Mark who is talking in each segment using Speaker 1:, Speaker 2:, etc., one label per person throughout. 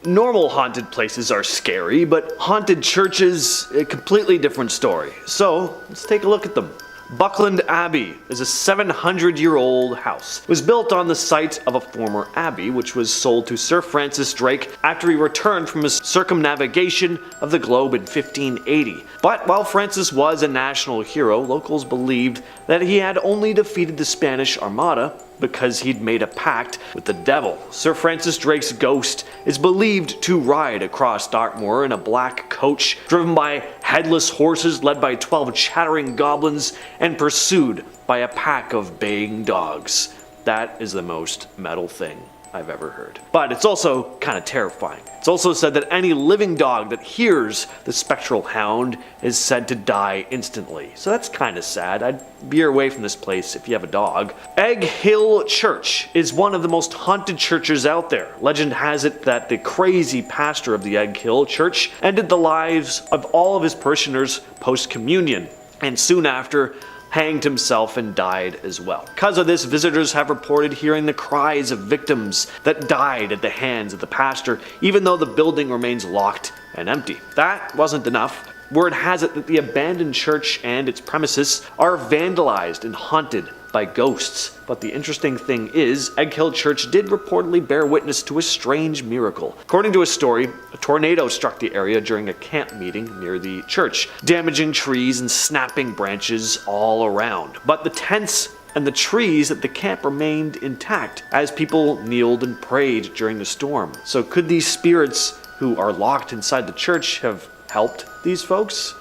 Speaker 1: Normal haunted places are scary, but haunted churches, a completely different story. So, let's take a look at them. Buckland Abbey is a 700-year-old house. It was built on the site of a former abbey, which was sold to Sir Francis Drake after he returned from his circumnavigation of the globe in 1580. But while Francis was a national hero, locals believed that he had only defeated the Spanish Armada because he'd made a pact with the devil. Sir Francis Drake's ghost is believed to ride across Dartmoor in a black coach driven by headless horses led by 12 chattering goblins and pursued by a pack of baying dogs. That is the most metal thing I've ever heard. But it's also kind of terrifying. It's also said that any living dog that hears the spectral hound is said to die instantly. So that's kind of sad. I'd veer away from this place if you have a dog. Egg Hill Church is one of the most haunted churches out there. Legend has it that the crazy pastor of the Egg Hill Church ended the lives of all of his parishioners post-communion, and soon after hanged himself and died as well. Because of this, visitors have reported hearing the cries of victims that died at the hands of the pastor, even though the building remains locked and empty. That wasn't enough. Word has it that the abandoned church and its premises are vandalized and haunted by ghosts. But the interesting thing is, Egg Hill Church did reportedly bear witness to a strange miracle. According to a story, a tornado struck the area during a camp meeting near the church, damaging trees and snapping branches all around. But the tents and the trees at the camp remained intact as people kneeled and prayed during the storm. So could these spirits who are locked inside the church have helped these folks?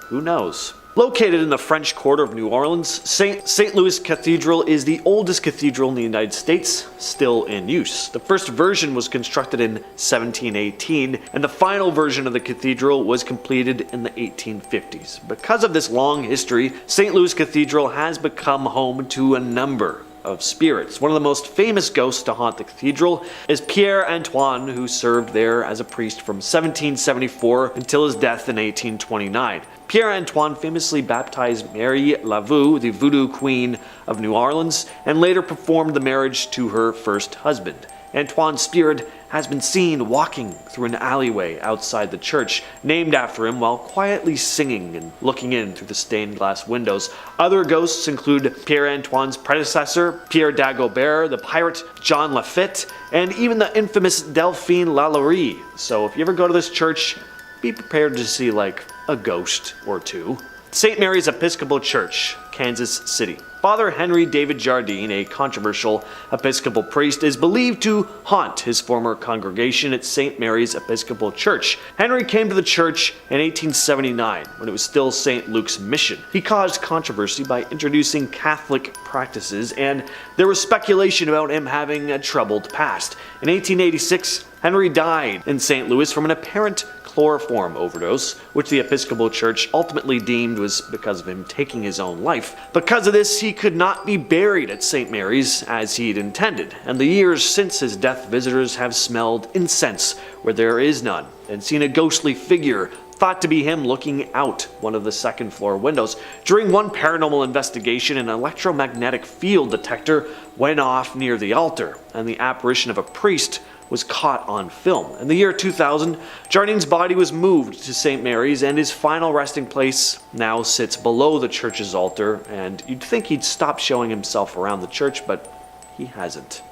Speaker 1: Who knows? Located in the French Quarter of New Orleans, St. Louis Cathedral is the oldest cathedral in the United States, still in use. The first version was constructed in 1718, and the final version of the cathedral was completed in the 1850s. Because of this long history, St. Louis Cathedral has become home to a number of spirits. One of the most famous ghosts to haunt the cathedral is Pierre Antoine, who served there as a priest from 1774 until his death in 1829. Pierre Antoine famously baptized Mary Laveau, the voodoo queen of New Orleans, and later performed the marriage to her first husband. Antoine's spirit has been seen walking through an alleyway outside the church, named after him, while quietly singing and looking in through the stained glass windows. Other ghosts include Pierre Antoine's predecessor, Pierre Dagobert, the pirate John Lafitte, and even the infamous Delphine Lalaurie. So if you ever go to this church, be prepared to see like a ghost or two. St. Mary's Episcopal Church, Kansas City. Father Henry David Jardine, a controversial Episcopal priest, is believed to haunt his former congregation at St. Mary's Episcopal Church. Henry came to the church in 1879, when it was still St. Luke's mission. He caused controversy by introducing Catholic practices, and there was speculation about him having a troubled past. In 1886, Henry died in St. Louis from an apparent chloroform overdose, which the Episcopal Church ultimately deemed was because of him taking his own life. Because of this, he could not be buried at St. Mary's as he'd intended, and the years since his death, visitors have smelled incense where there is none, and seen a ghostly figure thought to be him looking out one of the second-floor windows. During one paranormal investigation, an electromagnetic field detector went off near the altar, and the apparition of a priest was caught on film. In the year 2000, Jardine's body was moved to St. Mary's, and his final resting place now sits below the church's altar, and you'd think he'd stop showing himself around the church, but he hasn't.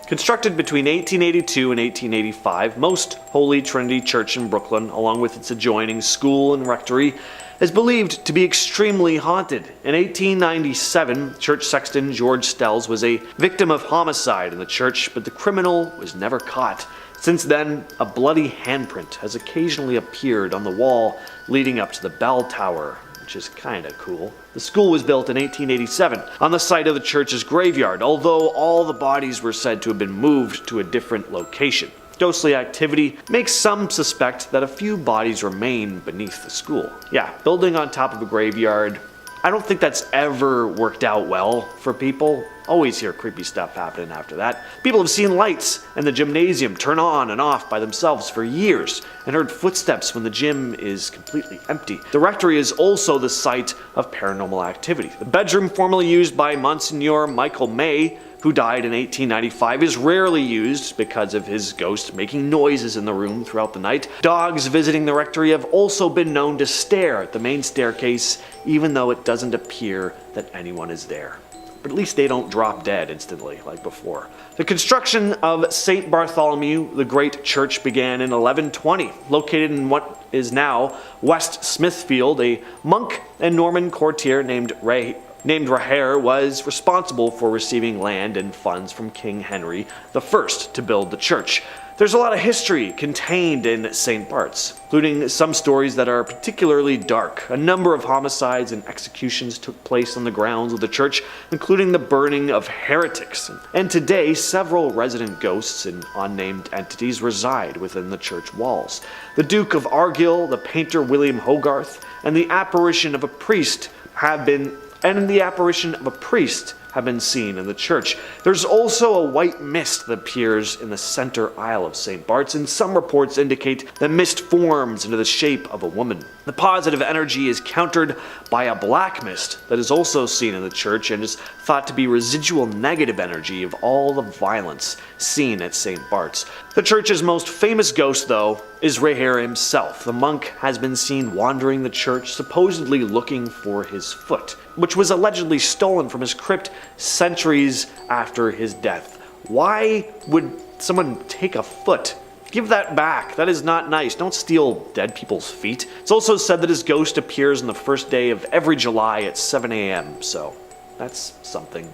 Speaker 1: Constructed between 1882 and 1885, Most Holy Trinity Church in Brooklyn, along with its adjoining school and rectory, is believed to be extremely haunted. In 1897, church sexton George Stells was a victim of homicide in the church, but the criminal was never caught. Since then, a bloody handprint has occasionally appeared on the wall leading up to the bell tower, which is kinda cool. The school was built in 1887 on the site of the church's graveyard, although all the bodies were said to have been moved to a different location. Ghostly activity makes some suspect that a few bodies remain beneath the school. Yeah, building on top of a graveyard, I don't think that's ever worked out well for people. Always hear creepy stuff happening after that. People have seen lights in the gymnasium turn on and off by themselves for years, and heard footsteps when the gym is completely empty. The rectory is also the site of paranormal activity. The bedroom formerly used by Monsignor Michael May who died in 1895, is rarely used because of his ghost making noises in the room throughout the night. Dogs visiting the rectory have also been known to stare at the main staircase, even though it doesn't appear that anyone is there. But at least they don't drop dead instantly like before. The construction of St. Bartholomew the Great Church began in 1120, located in what is now West Smithfield. A monk and Norman courtier named Rahere was responsible for receiving land and funds from King Henry I to build the church. There's a lot of history contained in St. Bart's, including some stories that are particularly dark. A number of homicides and executions took place on the grounds of the church, including the burning of heretics. And today, several resident ghosts and unnamed entities reside within the church walls. The Duke of Argyll, the painter William Hogarth, and the apparition of a priest have been seen in the church. There's also a white mist that appears in the center aisle of St. Bart's, and some reports indicate the mist forms into the shape of a woman. The positive energy is countered by a black mist that is also seen in the church and is thought to be residual negative energy of all the violence seen at St. Bart's. The church's most famous ghost, though, is Rahere himself. The monk has been seen wandering the church, supposedly looking for his foot, which was allegedly stolen from his crypt centuries after his death. Why would someone take a foot? Give that back. That is not nice. Don't steal dead people's feet. It's also said that his ghost appears on the first day of every July at 7 a.m., so that's something.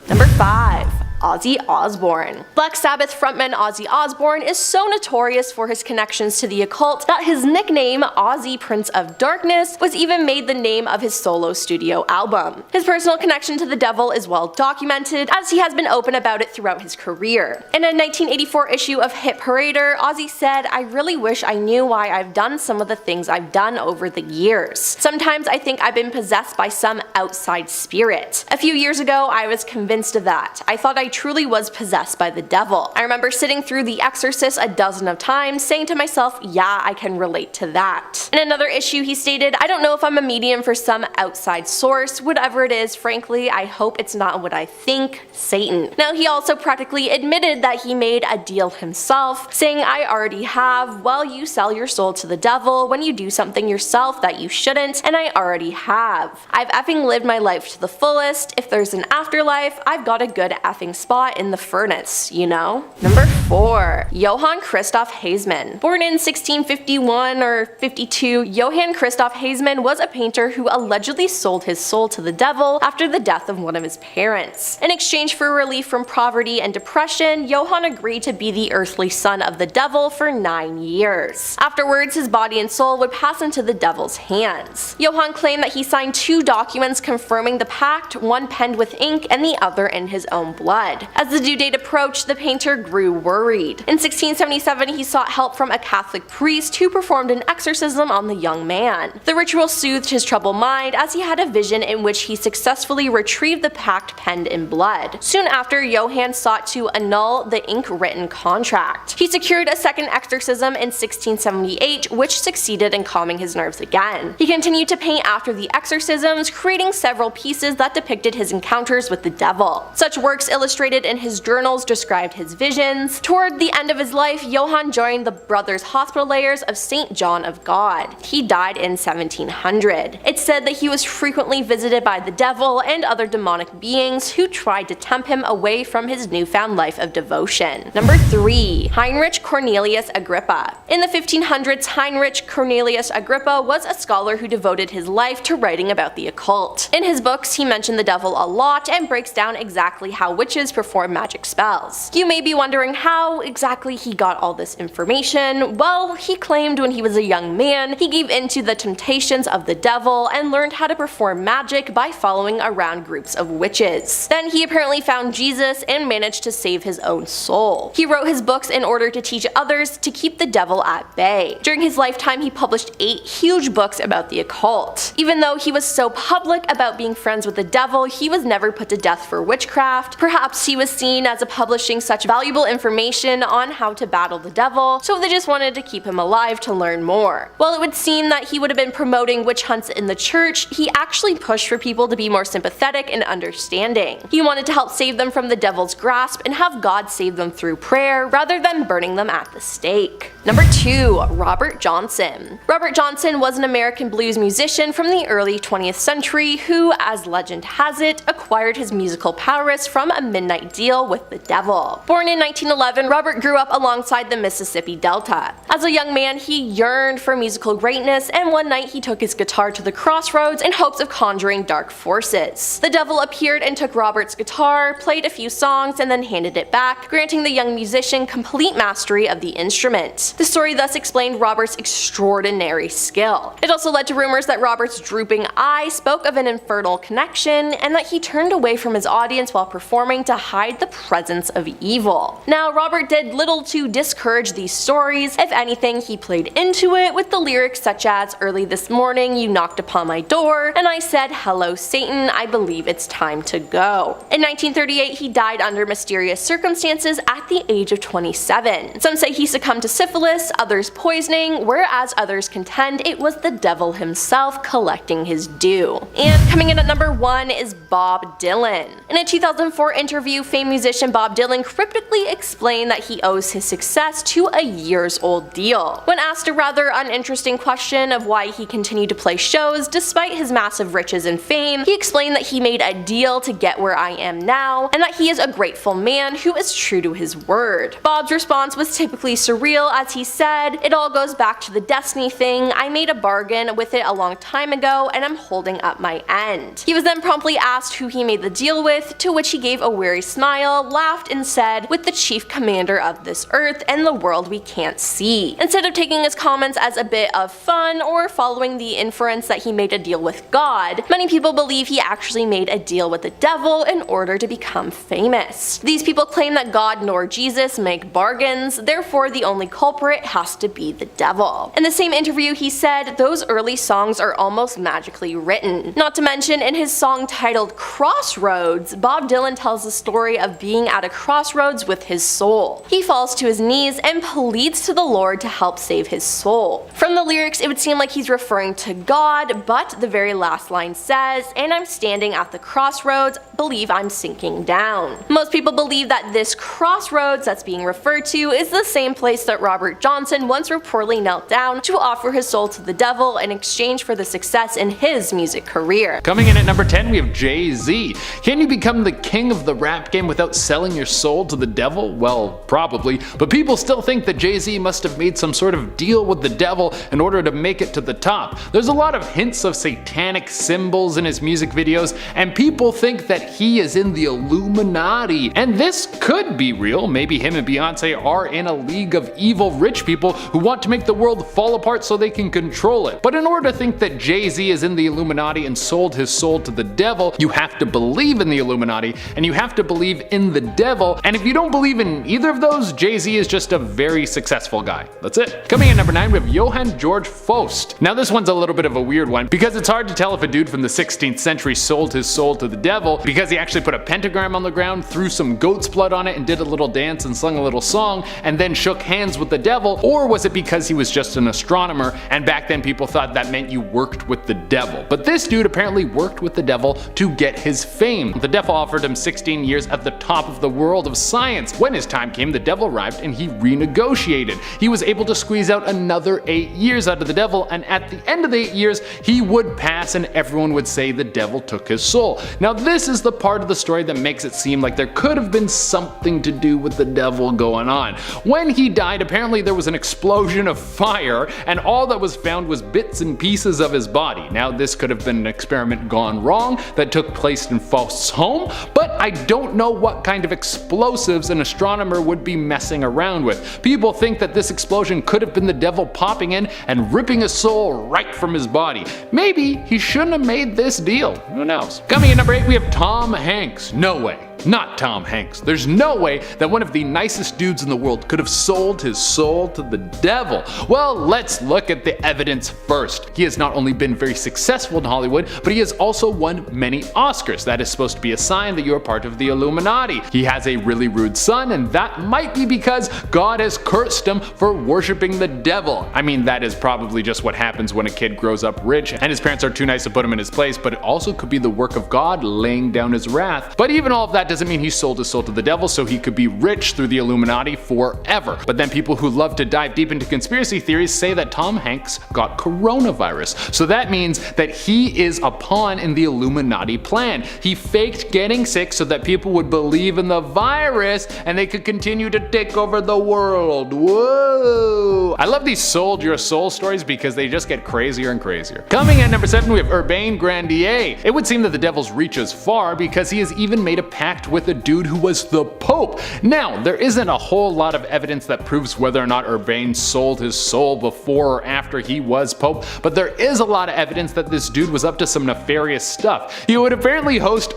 Speaker 2: Number 5. Ozzy Osbourne. Black Sabbath frontman Ozzy Osbourne is so notorious for his connections to the occult that his nickname, Ozzy Prince of Darkness, was even made the name of his solo studio album. His personal connection to the devil is well documented, as he has been open about it throughout his career. In a 1984 issue of Hit Parader, Ozzy said, "I really wish I knew why I've done some of the things I've done over the years. Sometimes I think I've been possessed by some outside spirit. A few years ago, I was convinced of that. I thought I truly was possessed by the devil. I remember sitting through The Exorcist a dozen of times, saying to myself, yeah, I can relate to that." In another issue, he stated, "I don't know if I'm a medium for some outside source. Whatever it is, frankly, I hope it's not what I think, Satan." Now, he also practically admitted that he made a deal himself, saying, "I already have. Well, you sell your soul to the devil when you do something yourself that you shouldn't, and I already have. I've effing lived my life to the fullest. If there's an afterlife, I've got a good effing spot in the furnace, you know?" Number 4. Johann Christoph Hasemann. Born in 1651 or 52, Johann Christoph Hasemann was a painter who allegedly sold his soul to the devil after the death of one of his parents. In exchange for relief from poverty and depression, Johann agreed to be the earthly son of the devil for 9 years. Afterwards, his body and soul would pass into the devil's hands. Johann claimed that he signed 2 documents confirming the pact, one penned with ink and the other in his own blood. As the due date approached, the painter grew worried. In 1677, he sought help from a Catholic priest who performed an exorcism on the young man. The ritual soothed his troubled mind as he had a vision in which he successfully retrieved the pact penned in blood. Soon after, Johann sought to annul the ink-written contract. He secured a second exorcism in 1678, which succeeded in calming his nerves again. He continued to paint after the exorcisms, creating several pieces that depicted his encounters with the devil. Such works illustrated in his journals described his visions. Toward the end of his life, Johann joined the Brothers Hospitallers of St. John of God. He died in 1700. It's said that he was frequently visited by the devil and other demonic beings who tried to tempt him away from his newfound life of devotion. Number 3. Heinrich Cornelius Agrippa. In the 1500s, Heinrich Cornelius Agrippa was a scholar who devoted his life to writing about the occult. In his books, he mentioned the devil a lot and breaks down exactly how witches perform magic spells. You may be wondering how exactly he got all this information. Well, he claimed when he was a young man, he gave in to the temptations of the devil and learned how to perform magic by following around groups of witches. Then he apparently found Jesus and managed to save his own soul. He wrote his books in order to teach others to keep the devil at bay. During his lifetime, he published 8 huge books about the occult. Even though he was so public about being friends with the devil, he was never put to death for witchcraft. Perhaps he was seen as publishing such valuable information information on how to battle the devil, so they just wanted to keep him alive to learn more. While it would seem that he would have been promoting witch hunts in the church, he actually pushed for people to be more sympathetic and understanding. He wanted to help save them from the devil's grasp and have God save them through prayer rather than burning them at the stake. Number 2. Robert Johnson. Robert Johnson was an American blues musician from the early 20th century who, as legend has it, acquired his musical prowess from a midnight deal with the devil. Born in 1911, Robert grew up alongside the Mississippi Delta. As a young man, he yearned for musical greatness, and one night he took his guitar to the crossroads in hopes of conjuring dark forces. The devil appeared and took Robert's guitar, played a few songs, and then handed it back, granting the young musician complete mastery of the instrument. The story thus explained Robert's extraordinary skill. It also led to rumors that Robert's drooping eye spoke of an infernal connection, and that he turned away from his audience while performing to hide the presence of evil. Now, Robert did little to discourage these stories. If anything, he played into it with the lyrics such as, "Early this morning you knocked upon my door, and I said, 'Hello Satan, I believe it's time to go.'" In 1938, he died under mysterious circumstances at the age of 27. Some say he succumbed to syphilis, others poisoning, whereas others contend it was the devil himself collecting his due. And coming in at number 1 is Bob Dylan. In a 2004 interview, famed musician Bob Dylan cryptically explained that he owes his success to a years-old deal. When asked a rather uninteresting question of why he continued to play shows despite his massive riches and fame, he explained that he made a deal to get where I am now, and that he is a grateful man who is true to his word. Bob's response was typically surreal as he said, "It all goes back to the destiny thing. I made a bargain with it a long time ago and I'm holding up my end." He was then promptly asked who he made the deal with, to which he gave a weary smile, laughed and said, "With the chief commander of this earth and the world we can't see." Instead of taking his comments as a bit of fun or following the inference that he made a deal with God, many people believe he actually made a deal with the devil in order to become famous. These people claim that God nor Jesus make bargains, therefore the only culprit has to be the devil. In the same interview, he said, "Those early songs are almost magically written." Not to mention, in his song titled Crossroads, Bob Dylan tells the story of being at a crossroads with his soul. He falls to his knees and pleads to the Lord to help save his soul. From the lyrics, it would seem like he's referring to God, but the very last line says, "And I'm standing at the crossroads, believe I'm sinking down." Most people believe that this crossroads that's being referred to is the same place that Robert Johnson once reportedly knelt down to offer his soul to the devil in exchange for the success in his music career.
Speaker 3: Coming in at number 10, we have Jay-Z. Can you become the king of the rap game without selling your soul to the devil? Well, probably, but people still think that Jay-Z must have made some sort of deal with the devil in order to make it to the top. There's a lot of hints of satanic symbols in his music videos, and people think that he is in the Illuminati. And this could be real. Maybe him and Beyonce are in a league of evil rich people who want to make the world fall apart so they can control it. But in order to think that Jay-Z is in the Illuminati and sold his soul to the devil, you have to believe in the Illuminati and you have to believe in the devil. And if you don't believe in either of those, Jay-Z is just a very successful guy. That's it. Coming in number 9, we have Johann Georg Faust. Now this one's a little bit of a weird one because it's hard to tell if a dude from the 16th century sold his soul to the devil because he actually put a pentagram on the ground, threw some goat's blood on it and did a little dance and sung a little song and then shook hands with the devil, or was it because he was just an astronomer and back then people thought that meant you worked with the devil. But this dude apparently worked with the devil to get his fame. The devil offered him 16 years at the top of the world of science. When his time came, the devil arrived and he renegotiated. He was able to squeeze out another 8 years out of the devil, and at the end of the 8 years he would pass and everyone would say the devil took his soul. Now this is the part of the story that makes it seem like there could have been something to do with the devil going on. When he died, apparently there was an explosion of fire and all that was found was bits and pieces of his body. Now this could have been an experiment gone wrong that took place in Faust's home, but I don't know what kind of explosives an astronomer would be messing around with. People think that this explosion could have been the devil popping in and ripping his soul right from his body. Maybe he shouldn't have made this deal. Who knows? Coming in number 8, we have Tom Hanks. No way. Not Tom Hanks. There's no way that one of the nicest dudes in the world could have sold his soul to the devil. Well, let's look at the evidence first. He has not only been very successful in Hollywood, but he has also won many Oscars. That is supposed to be a sign that you're part of the Illuminati. He has a really rude son, and that might be because God has cursed him for worshiping the devil. I mean, that is probably just what happens when a kid grows up rich and his parents are too nice to put him in his place, but it also could be the work of God laying down his wrath. But even all of that doesn't mean he sold his soul to the devil so he could be rich through the Illuminati forever. But then people who love to dive deep into conspiracy theories say that Tom Hanks got coronavirus. So that means that he is a pawn in the Illuminati plan. He faked getting sick so that people would believe in the virus and they could continue to take over the world. Whoa! I love these sold your soul stories because they just get crazier and crazier. Coming at number 7, we have Urbain Grandier. It would seem that the devil's reaches far because he has even made a pact with a dude who was the Pope. Now, there isn't a whole lot of evidence that proves whether or not Urbain sold his soul before or after he was Pope, but there is a lot of evidence that this dude was up to some nefarious stuff. He would apparently host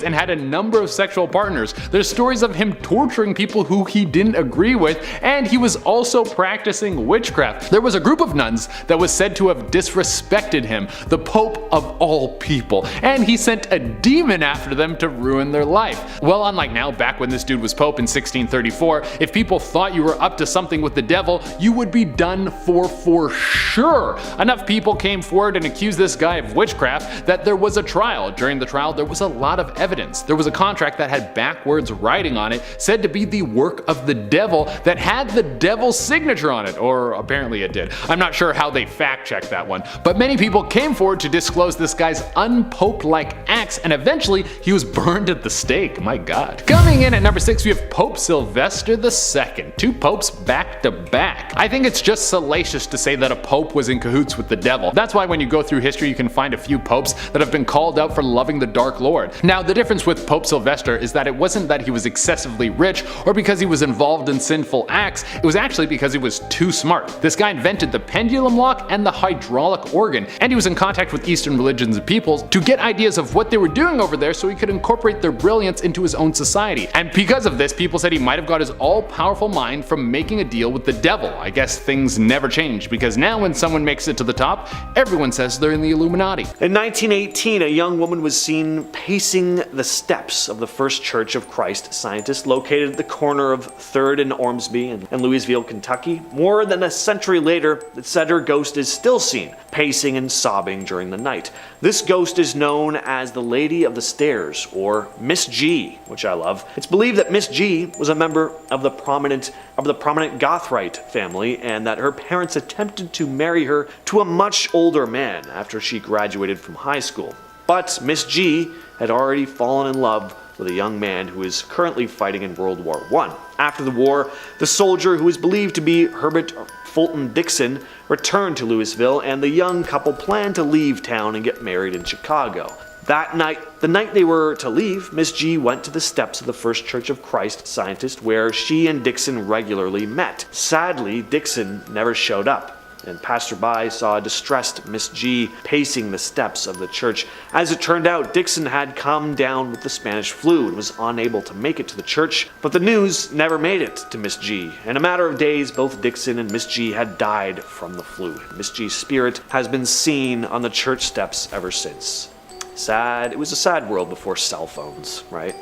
Speaker 3: and had a number of sexual partners. There's stories of him torturing people who he didn't agree with, and he was also practicing witchcraft. There was a group of nuns that was said to have disrespected him, the Pope of all people, and he sent a demon after them to ruin their life. Well, unlike now, back when this dude was Pope in 1634, if people thought you were up to something with the devil, you would be done for sure. Enough people came forward and accused this guy of witchcraft that there was a trial. During the trial, there was a lot of evidence. There was a contract that had backwards writing on it, said to be the work of the devil, that had the devil's signature on it, or apparently it did. I'm not sure how they fact-checked that one, but many people came forward to disclose this guy's unpope-like acts, and eventually he was burned at the stake. My God. Coming in at number 6, we have Pope Sylvester II. 2 popes back to back. I think it's just salacious to say that a pope was in cahoots with the devil. That's why when you go through history, you can find a few popes that have been called out for loving the Dark Lord. Now, the difference with Pope Sylvester is that it wasn't that he was excessively rich or because he was involved in sinful acts, it was actually because he was too smart. This guy invented the pendulum lock and the hydraulic organ, and he was in contact with Eastern religions and peoples to get ideas of what they were doing over there so he could incorporate their brilliance into his own society. And because of this, people said he might have got his all-powerful mind from making a deal with the devil. I guess things never change, because now when someone makes it to the top, everyone says they're in the Illuminati.
Speaker 1: In 1918, a young woman was seen pacing the steps of the First Church of Christ Scientist, located at the corner of 3rd and Ormsby in Louisville, Kentucky. More than a century later, it said her ghost is still seen, pacing and sobbing during the night. This ghost is known as the Lady of the Stairs, or Miss G, which I love. It's believed that Miss G was a member of the prominent Gothrite family, and that her parents attempted to marry her to a much older man after she graduated from high school. But Miss G had already fallen in love with a young man who is currently fighting in World War I. After the war, the soldier, who is believed to be Herbert Fulton Dixon, returned to Louisville, and the young couple planned to leave town and get married in Chicago. That night, the night they were to leave, Miss G went to the steps of the First Church of Christ Scientist, where she and Dixon regularly met. Sadly, Dixon never showed up, and passerby saw a distressed Miss G pacing the steps of the church. As it turned out, Dixon had come down with the Spanish flu and was unable to make it to the church, but the news never made it to Miss G. In a matter of days, both Dixon and Miss G had died from the flu. Miss G's spirit has been seen on the church steps ever since. Sad. It was a sad world before cell phones, right?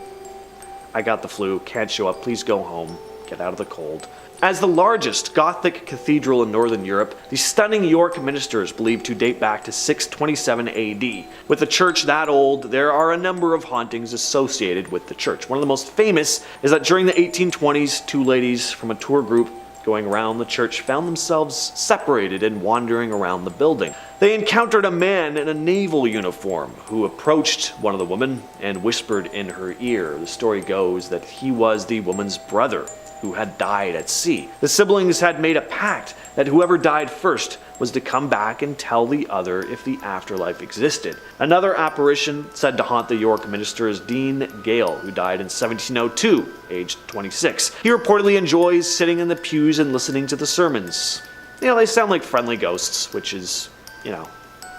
Speaker 1: I got the flu, can't show up, please go home, get out of the cold. As the largest Gothic cathedral in Northern Europe, the stunning York Minster is believed to date back to 627 AD. With a church that old, there are a number of hauntings associated with the church. One of the most famous is that during the 1820s, 2 ladies from a tour group going around the church found themselves separated and wandering around the building. They encountered a man in a naval uniform who approached one of the women and whispered in her ear. The story goes that he was the woman's brother, who had died at sea. The siblings had made a pact that whoever died first was to come back and tell the other if the afterlife existed. Another apparition said to haunt the York Minster is Dean Gale, who died in 1702, aged 26. He reportedly enjoys sitting in the pews and listening to the sermons. They sound like friendly ghosts, which is,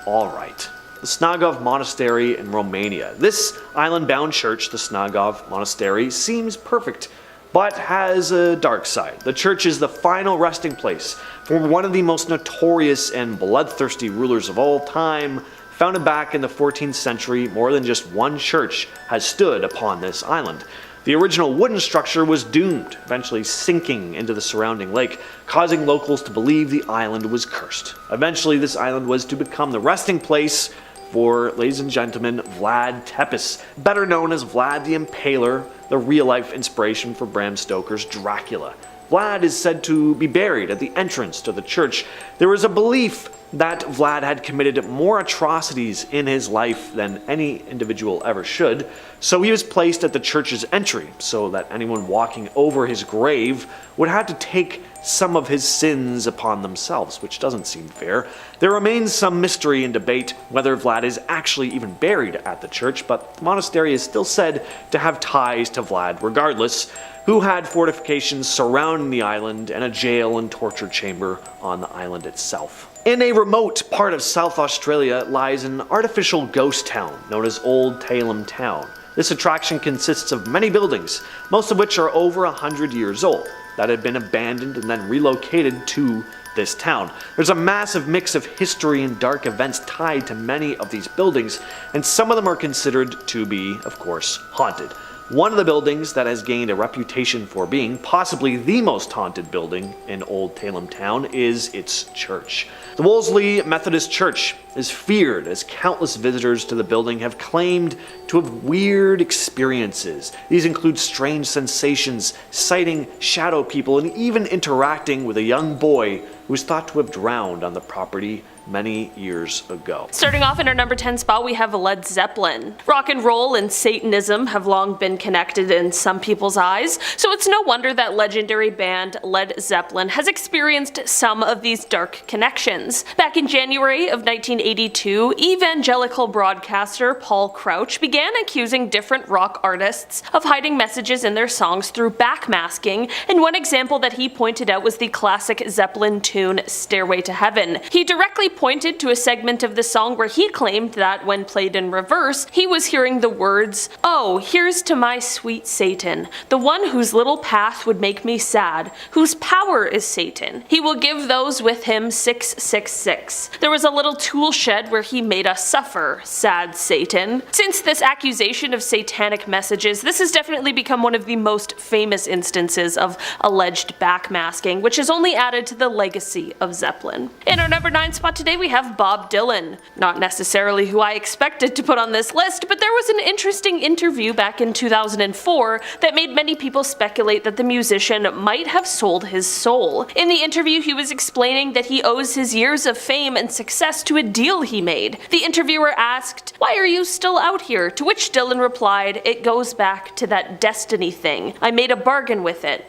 Speaker 1: alright. the Snagov Monastery in Romania. This island-bound church, the Snagov Monastery, seems perfect, but has a dark side. The church is the final resting place for one of the most notorious and bloodthirsty rulers of all time. Founded back in the 14th century, more than just one church has stood upon this island. The original wooden structure was doomed, eventually sinking into the surrounding lake, causing locals to believe the island was cursed. Eventually, this island was to become the resting place for, ladies and gentlemen, Vlad Tepes, better known as Vlad the Impaler, the real-life inspiration for Bram Stoker's Dracula. Vlad is said to be buried at the entrance to the church. There is a belief that Vlad had committed more atrocities in his life than any individual ever should, so he was placed at the church's entry so that anyone walking over his grave would have to take some of his sins upon themselves, which doesn't seem fair. There remains some mystery and debate whether Vlad is actually even buried at the church, but the monastery is still said to have ties to Vlad regardless, who had fortifications surrounding the island and a jail and torture chamber on the island itself. In a remote part of South Australia lies an artificial ghost town known as Old Talem Town. This attraction consists of many buildings, most of which are over 100 years old, that had been abandoned and then relocated to this town. There's a massive mix of history and dark events tied to many of these buildings, and some of them are considered to be, of course, haunted. One of the buildings that has gained a reputation for being possibly the most haunted building in Old Talem Town is its church. The Wolseley Methodist Church is feared as countless visitors to the building have claimed to have weird experiences. These include strange sensations, sighting shadow people, and even interacting with a young boy who was thought to have drowned on the property many years ago.
Speaker 2: Starting off in our number 10 spot, we have Led Zeppelin. Rock and roll and Satanism have long been connected in some people's eyes, so it's no wonder that legendary band Led Zeppelin has experienced some of these dark connections. Back in January of 1982, evangelical broadcaster Paul Crouch began accusing different rock artists of hiding messages in their songs through backmasking, and one example that he pointed out was the classic Zeppelin tune Stairway to Heaven. He directly pointed to a segment of the song where he claimed that when played in reverse, he was hearing the words, "Oh, here's to my sweet Satan, the one whose little path would make me sad, whose power is Satan. He will give those with him 666. There was a little tool shed where he made us suffer, sad Satan." Since this accusation of satanic messages, this has definitely become one of the most famous instances of alleged backmasking, which has only added to the legacy of Zeppelin. In our number 9 spot today, we have Bob Dylan. Not necessarily who I expected to put on this list, but there was an interesting interview back in 2004 that made many people speculate that the musician might have sold his soul. In the interview, he was explaining that he owes his years of fame and success to a deal he made. The interviewer asked, "Why are you still out here?" To which Dylan replied, "It goes back to that destiny thing. I made a bargain with it,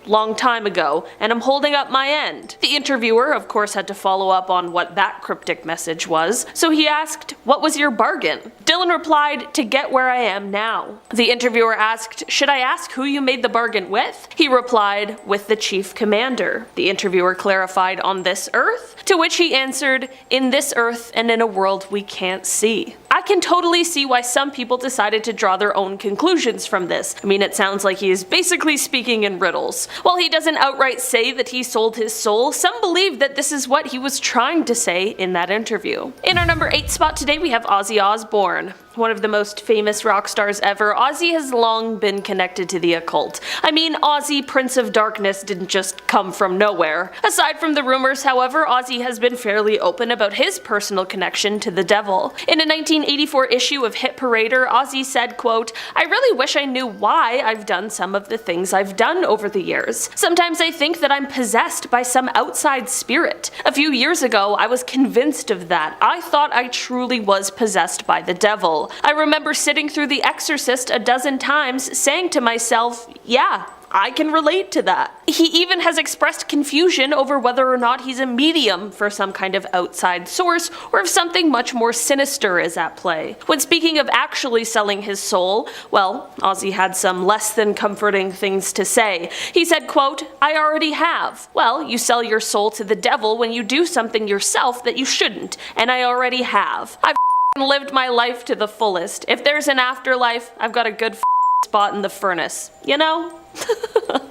Speaker 2: long time ago, and I'm holding up my end." The interviewer, of course, had to follow up on what that cryptic message was, so he asked, "What was your bargain?" Dylan replied, "To get where I am now." The interviewer asked, "Should I ask who you made the bargain with?" He replied, "With the chief commander." The interviewer clarified, "On this earth?" To which he answered, "In this earth and in a world we can't see." I can totally see why some people decided to draw their own conclusions from this. I mean, it sounds like he is basically speaking in riddles. While he doesn't outright say that he sold his soul, some believe that this is what he was trying to say in that interview. In our number 8 spot today, we have Ozzy Osbourne. One of the most famous rock stars ever, Ozzy has long been connected to the occult. I mean, Ozzy, Prince of Darkness, didn't just come from nowhere. Aside from the rumors, however, Ozzy has been fairly open about his personal connection to the devil. In a 1984 issue of Hit Parader, Ozzy said, quote, "I really wish I knew why I've done some of the things I've done over the years. Sometimes I think that I'm possessed by some outside spirit. A few years ago, I was convinced of that. I thought I truly was possessed by the devil. I remember sitting through The Exorcist a dozen times, saying to myself, yeah, I can relate to that." He even has expressed confusion over whether or not he's a medium for some kind of outside source, or if something much more sinister is at play. When speaking of actually selling his soul, well, Ozzy had some less than comforting things to say. He said, quote, "I already have. Well, you sell your soul to the devil when you do something yourself that you shouldn't, and I already have. I've lived my life to the fullest. If there's an afterlife, I've got a good spot in the furnace, you know?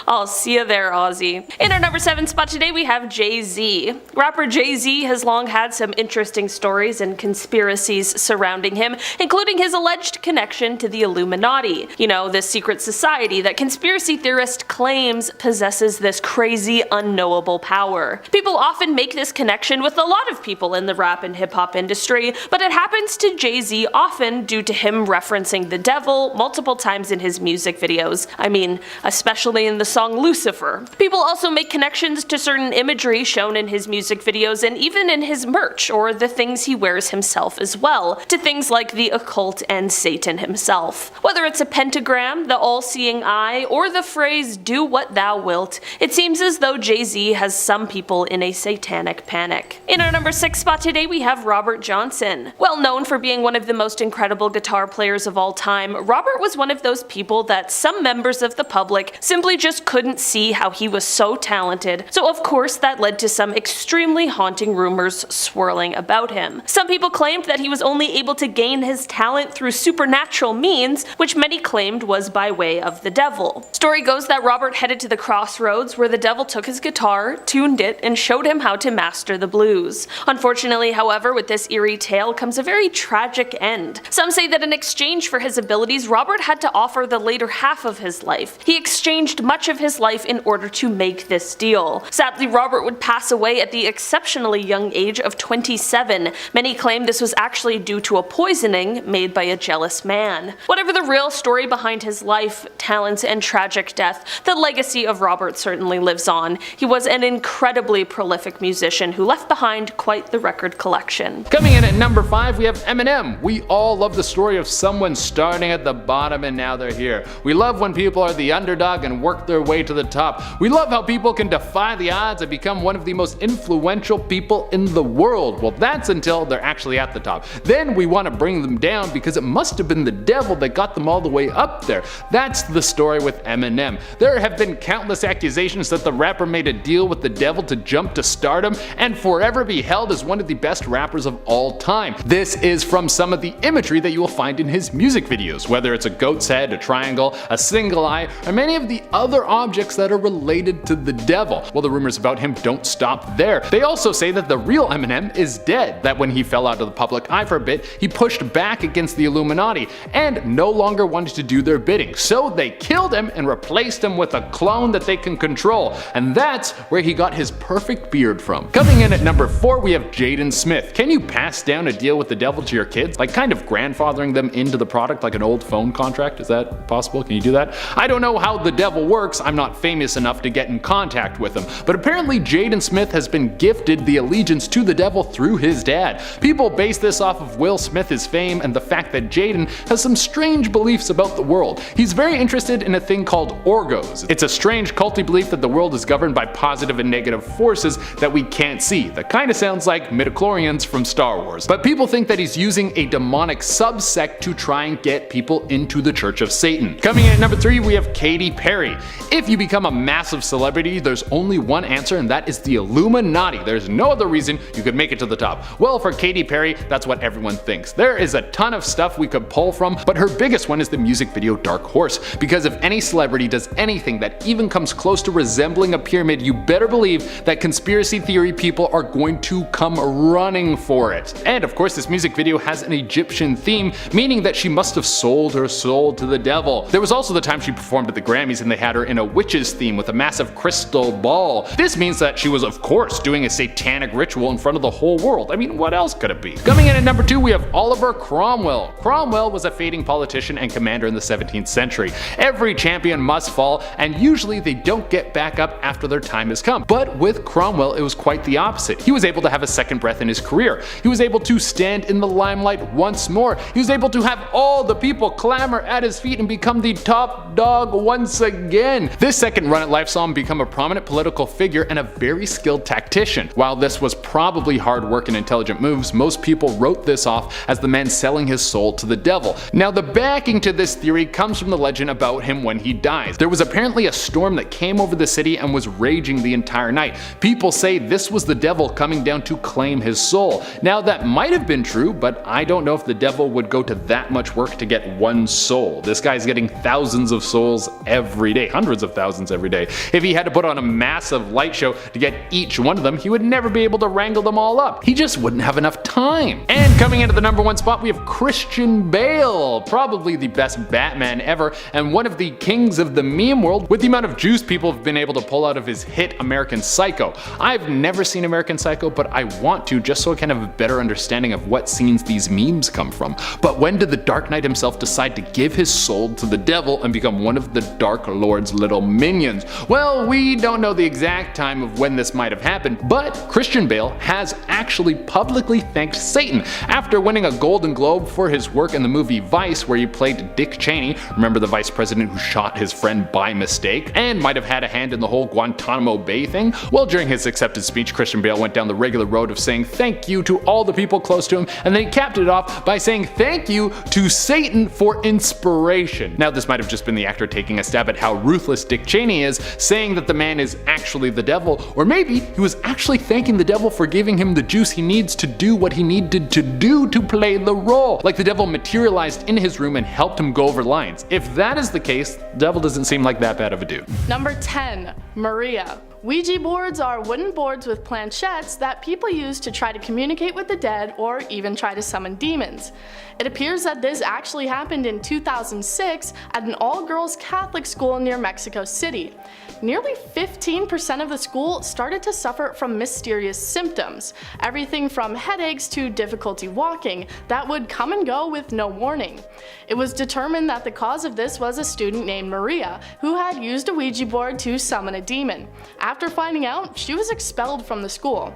Speaker 2: I'll see you there, Ozzy. In our number 7 spot today, we have Jay-Z. Rapper Jay-Z has long had some interesting stories and conspiracies surrounding him, including his alleged connection to the Illuminati. You know, this secret society that conspiracy theorist claims possesses this crazy, unknowable power. People often make this connection with a lot of people in the rap and hip-hop industry, but it happens to Jay-Z often due to him referencing the devil multiple times in his music videos. I mean, especially in the song Lucifer. People also make connections to certain imagery shown in his music videos and even in his merch or the things he wears himself as well, to things like the occult and Satan himself. Whether it's a pentagram, the all-seeing eye, or the phrase "do what thou wilt," it seems as though Jay-Z has some people in a satanic panic. In our number 6 spot today, we have Robert Johnson. Well known for being one of the most incredible guitar players of all time, Robert was one of those people that some members of the public simply just couldn't see how he was so talented, so of course that led to some extremely haunting rumors swirling about him. Some people claimed that he was only able to gain his talent through supernatural means, which many claimed was by way of the devil. Story goes that Robert headed to the crossroads where the devil took his guitar, tuned it, and showed him how to master the blues. Unfortunately, however, with this eerie tale comes a very tragic end. Some say that in exchange for his abilities, Robert had to offer the later half of his life. He exchanged much of his life in order to make this deal. Sadly, Robert would pass away at the exceptionally young age of 27. Many claim this was actually due to a poisoning made by a jealous man. Whatever the real story behind his life, talents, and tragic death, the legacy of Robert certainly lives on. He was an incredibly prolific musician who left behind quite the record collection.
Speaker 3: Coming in at number 5, we have Eminem. We all love the story of someone starting at the bottom and now they're here. We love when people are the underdog and work their way to the top. We love how people can defy the odds and become one of the most influential people in the world. Well, that's until they're actually at the top. Then we want to bring them down because it must have been the devil that got them all the way up there. That's the story with Eminem. There have been countless accusations that the rapper made a deal with the devil to jump to stardom and forever be held as one of the best rappers of all time. This is from some of the imagery that you will find in his music videos, whether it's a goat's head, a triangle, a single eye, or many of the other objects that are related to the devil. Well, the rumors about him don't stop there. They also say that the real Eminem is dead, that when he fell out of the public eye for a bit, he pushed back against the Illuminati and no longer wanted to do their bidding. So they killed him and replaced him with a clone that they can control, and that's where he got his perfect beard from. Coming in at number 4, we have Jaden Smith. Can you pass down a deal with the devil to your kids? Like kind of grandfathering them into the product like an old phone contract? Is that possible? Can you do that? I don't know how the devil works. I'm not famous enough to get in contact with him, but apparently Jaden Smith has been gifted the allegiance to the devil through his dad. People base this off of Will Smith's fame and the fact that Jaden has some strange beliefs about the world. He's very interested in a thing called orgos. It's a strange culty belief that the world is governed by positive and negative forces that we can't see. That kind of sounds like midichlorians from Star Wars. But people think that he's using a demonic subsect to try and get people into the Church of Satan. Coming in at number 3, we have Katy Perry. If you become a massive celebrity, there's only one answer, and that is the Illuminati. There's no other reason you could make it to the top. Well, for Katy Perry, that's what everyone thinks. There is a ton of stuff we could pull from, but her biggest one is the music video Dark Horse. Because if any celebrity does anything that even comes close to resembling a pyramid, you better believe that conspiracy theory people are going to come running for it. And of course, this music video has an Egyptian theme, meaning that she must have sold her soul to the devil. There was also the time she performed at the Grammys and they had her in a witch's theme with a massive crystal ball. This means that she was of course doing a satanic ritual in front of the whole world. I mean, what else could it be? Coming in at number 2, we have Oliver Cromwell. Cromwell was a fading politician and commander in the 17th century. Every champion must fall, and usually they don't get back up after their time has come. But with Cromwell, it was quite the opposite. He was able to have a second breath in his career. He was able to stand in the limelight once more. He was able to have all the people clamor at his feet and become the top dog once again. Again, this second run at life saw him become a prominent political figure and a very skilled tactician. While this was probably hard work and intelligent moves, most people wrote this off as the man selling his soul to the devil. Now, the backing to this theory comes from the legend about him when he dies. There was apparently a storm that came over the city and was raging the entire night. People say this was the devil coming down to claim his soul. Now, that might have been true, but I don't know if the devil would go to that much work to get one soul. This guy's getting thousands of souls every day, hundreds of thousands every day. If he had to put on a massive light show to get each one of them, he would never be able to wrangle them all up. He just wouldn't have enough time. And coming into the number one spot, we have Christian Bale, probably the best Batman ever, and one of the kings of the meme world with the amount of juice people have been able to pull out of his hit American Psycho. I've never seen American Psycho, but I want to, just so I can have a better understanding of what scenes these memes come from. But when did the Dark Knight himself decide to give his soul to the devil and become one of the Dark Lord's little minions? Well, we don't know the exact time of when this might have happened, but Christian Bale has actually publicly thanked Satan after winning a Golden Globe for his work in the movie Vice, where he played Dick Cheney, remember the vice president who shot his friend by mistake, and might have had a hand in the whole Guantanamo Bay thing. Well, during his acceptance speech, Christian Bale went down the regular road of saying thank you to all the people close to him, and then he capped it off by saying thank you to Satan for inspiration. Now, this might have just been the actor taking a stab at how ruthless Dick Cheney is, saying that the man is actually the devil, or maybe he was actually thanking the devil for giving him the juice he needs to do what he needed to do to play the role. Like the devil materialized in his room and helped him go over lines. If that is the case, the devil doesn't seem like that bad of a dude.
Speaker 4: Number 10. Maria. Ouija boards are wooden boards with planchettes that people use to try to communicate with the dead or even try to summon demons. It appears that this actually happened in 2006 at an all-girls Catholic school near Mexico City. Nearly 15% of the school started to suffer from mysterious symptoms, everything from headaches to difficulty walking, that would come and go with no warning. It was determined that the cause of this was a student named Maria, who had used a Ouija board to summon a demon. After finding out, she was expelled from the school.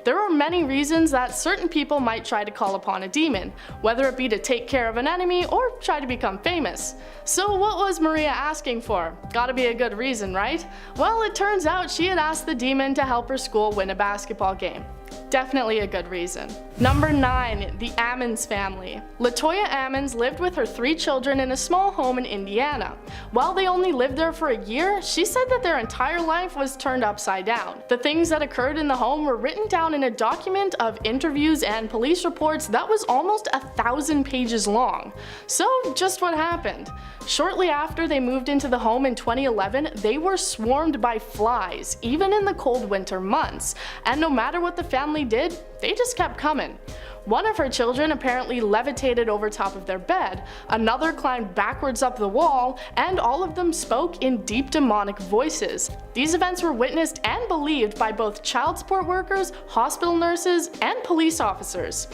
Speaker 4: There are many reasons that certain people might try to call upon a demon, whether it be to take care of an enemy or try to become famous. So what was Maria asking for? Gotta be a good reason, right? Well, it turns out she had asked the demon to help her school win a basketball game. Definitely a good reason. Number 9. The Ammons family. Latoya Ammons lived with her 3 children in a small home in Indiana. While they only lived there for a year, she said that their entire life was turned upside down. The things that occurred in the home were written down in a document of interviews and police reports that was almost 1,000 pages long. So just what happened? Shortly after they moved into the home in 2011, they were swarmed by flies, even in the cold winter months, and no matter what the family did, they just kept coming. One of her children apparently levitated over top of their bed, another climbed backwards up the wall, and all of them spoke in deep demonic voices. These events were witnessed and believed by both child support workers, hospital nurses, and police officers.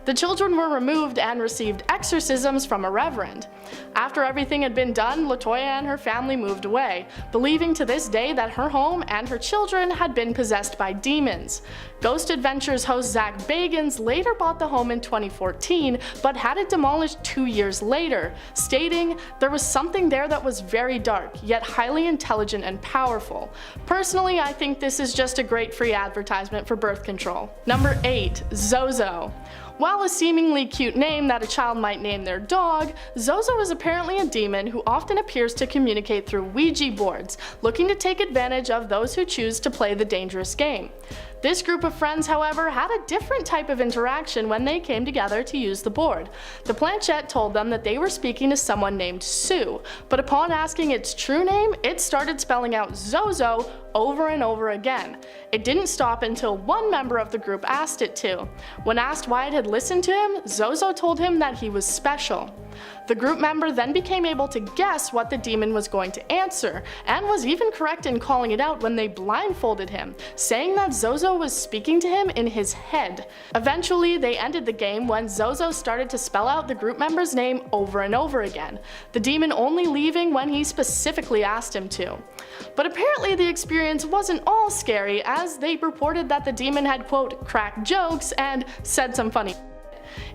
Speaker 4: The children were removed and received exorcisms from a reverend. After everything had been done, Latoya and her family moved away, believing to this day that her home and her children had been possessed by demons. Ghost Adventures host Zach Bagans later bought the home in 2014, but had it demolished 2 years later, stating, "There was something there that was very dark, yet highly intelligent and powerful. Personally, I think this is just a great free advertisement for birth control." Number 8. Zozo. While a seemingly cute name that a child might name their dog, Zozo is apparently a demon who often appears to communicate through Ouija boards, looking to take advantage of those who choose to play the dangerous game. This group of friends, however, had a different type of interaction when they came together to use the board. The planchette told them that they were speaking to someone named Sue, but upon asking its true name, it started spelling out Zozo over and over again. It didn't stop until one member of the group asked it to. When asked why it had listened to him, Zozo told him that he was special. The group member then became able to guess what the demon was going to answer, and was even correct in calling it out when they blindfolded him, saying that Zozo was speaking to him in his head. Eventually, they ended the game when Zozo started to spell out the group member's name over and over again, the demon only leaving when he specifically asked him to. But apparently the experience wasn't all scary, as they reported that the demon had, quote, cracked jokes and said some funny.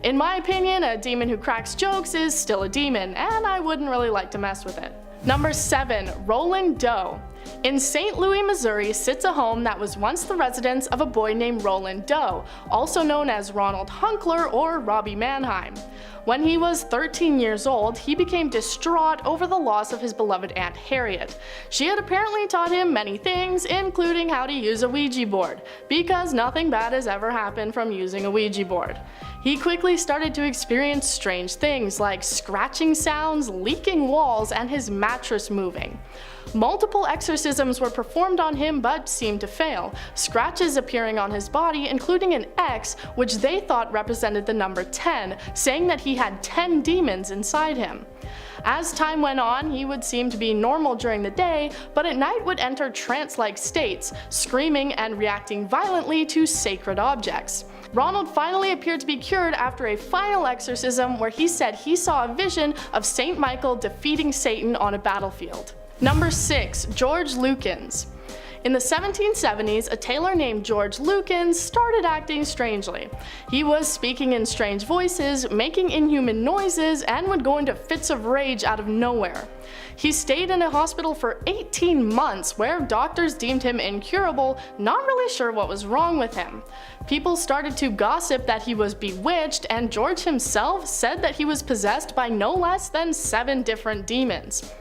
Speaker 4: In my opinion, a demon who cracks jokes is still a demon, and I wouldn't really like to mess with it. Number 7. Roland Doe. In St. Louis, Missouri sits a home that was once the residence of a boy named Roland Doe, also known as Ronald Hunkler or Robbie Mannheim. When he was 13 years old, he became distraught over the loss of his beloved Aunt Harriet. She had apparently taught him many things, including how to use a Ouija board, because nothing bad has ever happened from using a Ouija board. He quickly started to experience strange things like scratching sounds, leaking walls, and his mattress moving. Multiple exorcisms were performed on him but seemed to fail, scratches appearing on his body including an X which they thought represented the number 10, saying that he had 10 demons inside him. As time went on, he would seem to be normal during the day, but at night would enter trance-like states, screaming and reacting violently to sacred objects. Ronald finally appeared to be cured after a final exorcism where he said he saw a vision of Saint Michael defeating Satan on a battlefield. Number 6. George Lukens. In the 1770s, a tailor named George Lukens started acting strangely. He was speaking in strange voices, making inhuman noises, and would go into fits of rage out of nowhere. He stayed in a hospital for 18 months where doctors deemed him incurable, not really sure what was wrong with him. People started to gossip that he was bewitched, and George himself said that he was possessed by no less than 7 different demons.